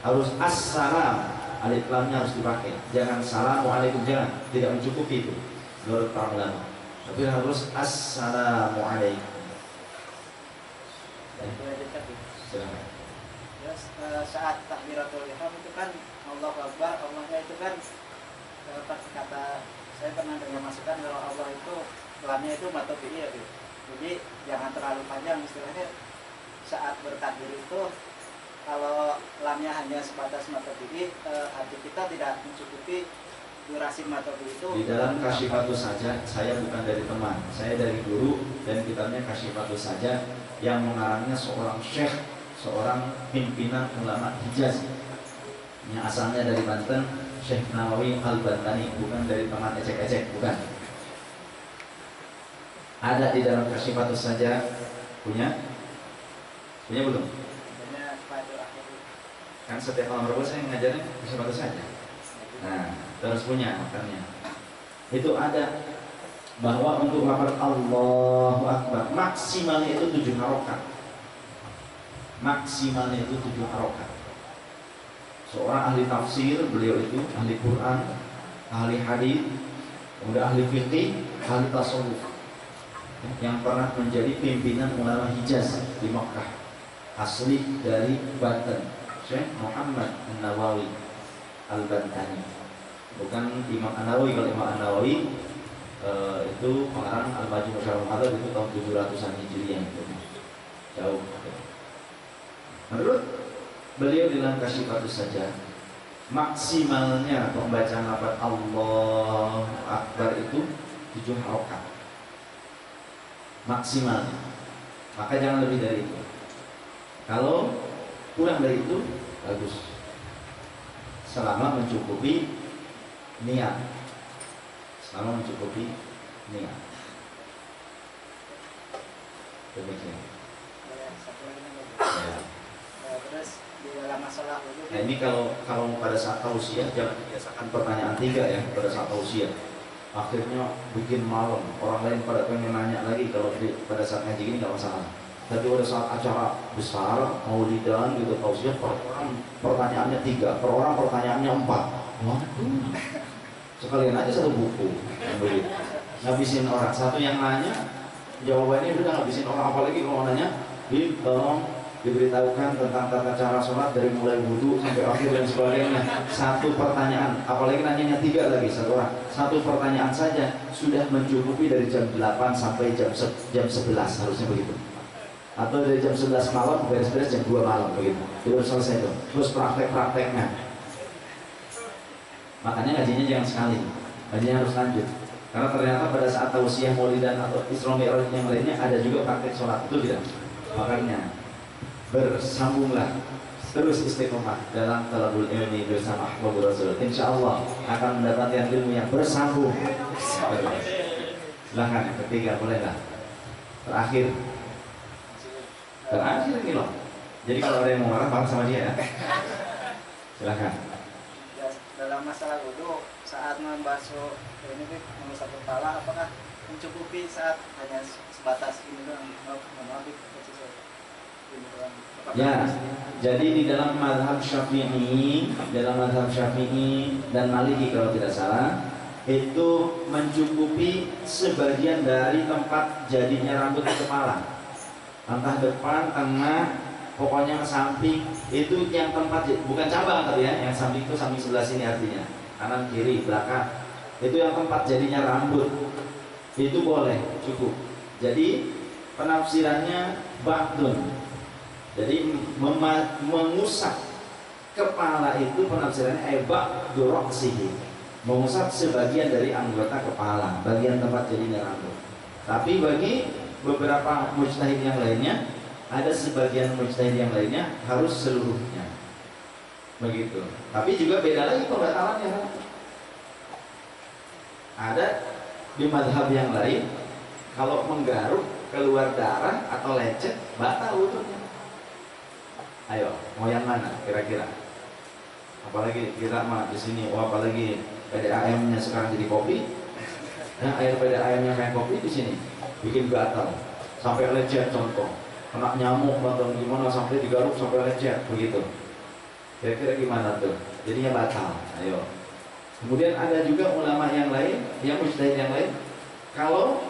harus assalam, alif lamnya harus dipakai. Jangan Assalamualaikum, jangan, tidak mencukupi itu menurut para ulama, tapi harus Assalamualaikum. Ya, saat takbiratul ihram itu kan Allahu Akbar, Allahnya itu kan kata saya pernah dengar masukan kalau Allah itu lamnya itu matobi ya, jadi jangan terlalu panjang istilahnya. Saat bertakbir itu kalau lamnya hanya sebatas matobi, hati kita tidak mencukupi durasi matobi itu. Di dalam Kasyifatus saja, saya bukan dari teman, saya dari guru, dan kitabnya Kasyifatus saja yang mengarangnya seorang syekh, seorang pimpinan ulama Hijaz yang asalnya dari Banten, Syekh Nawawi Al-Bantani, bukan dari teman ecek-ecek, bukan. Ada di dalam Kasyifatus saja, punya belum? Kan setiap malam Rabu saya ngajarin Kasyifatus saja. Nah, terus punya makanya. Itu ada bahwa untuk lafaz Allahu Akbar maksimalnya itu 7 harokat. Maksimalnya itu 7 harokat. Seorang ahli tafsir, beliau itu ahli Quran, ahli hadis, kemudian ahli fikih, ahli tasawuf, yang pernah menjadi pimpinan ulama Hijaz di Makkah, asli dari Banten, Syekh Muhammad An-Nawawi Al-Bantani, bukan Imam An-Nawawi. Kalau Imam An-Nawawi itu pengarang Al-Majmu' Syarh Muhadzab itu tahun 700-an Hijriah, itu jauh. Menurut beliau dalam Kasyifatus saja, maksimalnya pembacaan lafaz Allahu Akbar itu 7 harokat maksimalnya, maka jangan lebih dari itu. Kalau kurang dari itu bagus, selama mencukupi niat, selama mencukupi niat. Demikian. Satu lagi nih, Ya. terus di dalam masalah wudhu. Nah ini kalau pada saat tausiah jangan biasakan pertanyaan 3 ya pada saat tausiah. Akhirnya bikin malam, orang lain pada pengen nanya lagi. Kalau pada saat ngaji ini nggak masalah. Tapi pada saat acara besar, maulidan gitu tausiah, per orang pertanyaannya 3, per orang pertanyaannya 4. Waduh, sekalian aja satu buku. Ngabisin orang, satu yang nanya jawabannya udah ngabisin orang, apalagi kalau nanya tolong diberitahukan tentang tata cara sholat dari mulai wudhu sampai akhir dan sebagainya. Satu pertanyaan, apalagi nanyanya 3 lagi satu orang. Satu pertanyaan saja sudah mencukupi dari jam 8 sampai jam 11 harusnya begitu. Atau dari jam 11 malam beres-beres jam 2 malam begitu. Itu selesai tuh. Terus praktek-prakteknya. Makanya ngajinya jangan sekali, ngajinya harus lanjut. Karena ternyata pada saat tausiah maulidan atau Isra Mi'raj yang lainnya ada juga praktek sholat, itu tidak. Makanya bersambunglah terus istiqomah dalam talabul ilmi bersama Ahbabur Rasul. Insya Allah akan mendapatkan ilmu yang bersambung. Silahkan yang ketiga, bolehlah. Terakhir ini loh. Jadi kalau ada yang mau marah sama dia ya. Silahkan. Dalam masalah wudhu saat membasuh ini mengusap kepala, apakah mencukupi saat hanya sebatas ini doang? Ya, jadi di dalam mazhab Syafi'i, dan Maliki kalau tidak salah, itu mencukupi sebagian dari tempat jadinya rambut di kepala. Entah depan, tengah, pokoknya samping, itu yang tempat, bukan cabang tapi ya, yang samping itu samping sebelah sini artinya, kanan, kiri, belakang. Itu yang tempat jadinya rambut. Itu boleh, cukup. Jadi penafsirannya ba'dun. Jadi mengusap kepala itu penafsirannya ba'du ra'sihi. Mengusap sebagian dari anggota kepala, bagian tempat jadinya rambut. Tapi bagi beberapa mujtahid yang lainnya, ada sebagian mujtahid yang lainnya harus seluruhnya. Begitu. Tapi juga beda lagi pembatalannya. Ada di madhab yang lain, kalau menggaruk keluar darah atau lecet, batal wudhunya. Ayo, mau yang mana kira-kira? Apalagi kita mah di sini, apalagi PDAM-nya sekarang jadi kopi. Yang air PDAM-nya kayak kopi di sini bikin gatal sampai lecet, contoh kena nyamuk atau gimana sampai digaruk sampai lecet begitu. Kira-kira gimana tuh? Jadinya batal. Ayo. Kemudian ada juga ulama yang lain, yang mujtahid yang lain, kalau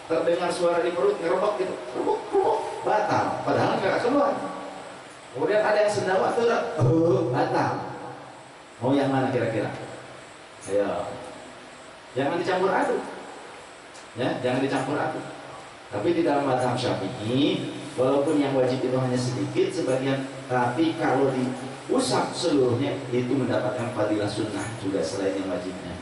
terdengar suara di perut ngerobak gitu, batal. Padahal nggak keluar. Kemudian ada yang sendawa tuh, batal. Mau yang mana kira-kira? Ayo. Jangan dicampur aduk. Ya, jangan dicampur aduk. Tapi di dalam mazhab Syafi'i, walaupun yang wajib itu hanya sedikit sebagian, tapi kalau diusap seluruhnya itu mendapatkan fadilah sunnah juga selain yang wajibnya.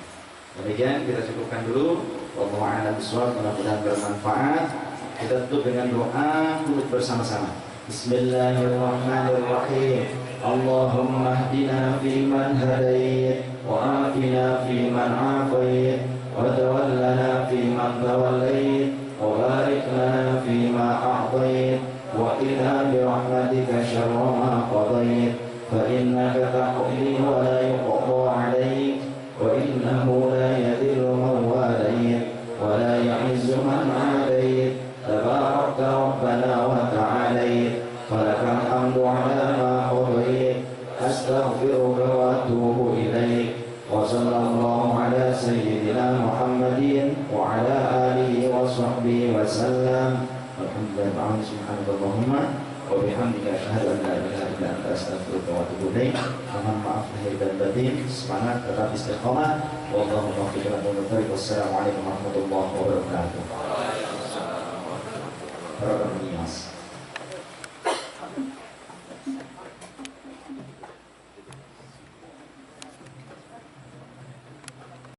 Demikian kita cukupkan dulu. Wallahu a'lam bishawab, mudah-mudahan bermanfaat. Kita tutup dengan doa duduk bersama-sama. Bismillahirrahmanirrahim. Allahumma hdina fiman hadait, wa afina fiman afait, wa tawallana fiman tawallait, wa barik lana fima a'tait, wa qina birahmatika syarra ma qadait, fa innaka taqdi wa la yuqda 'alaik, wa innahu la yadhillu man walait, wa la ya'izzu man 'adait, tabarakta rabbana wa ta'alait, falakal hamdu 'ala ma qadait, astaghfiruka wa atubu ilaik. Wa sallallahu ala sayyidina Muhammadin wa ala alihi wa sahbihi wa sallam. Alhamdulillah, subhanallahumma wa bihamdika asyhadu an la ilaha illa anta astaghfiruka wa atubu ilaik. Mohon maaf lahir dan batin, semangat tetap istiqomah. Wallahu muwaffiq ila aqwamit thoriq. Wassalamualaikum warahmatullahi wabarakatuh.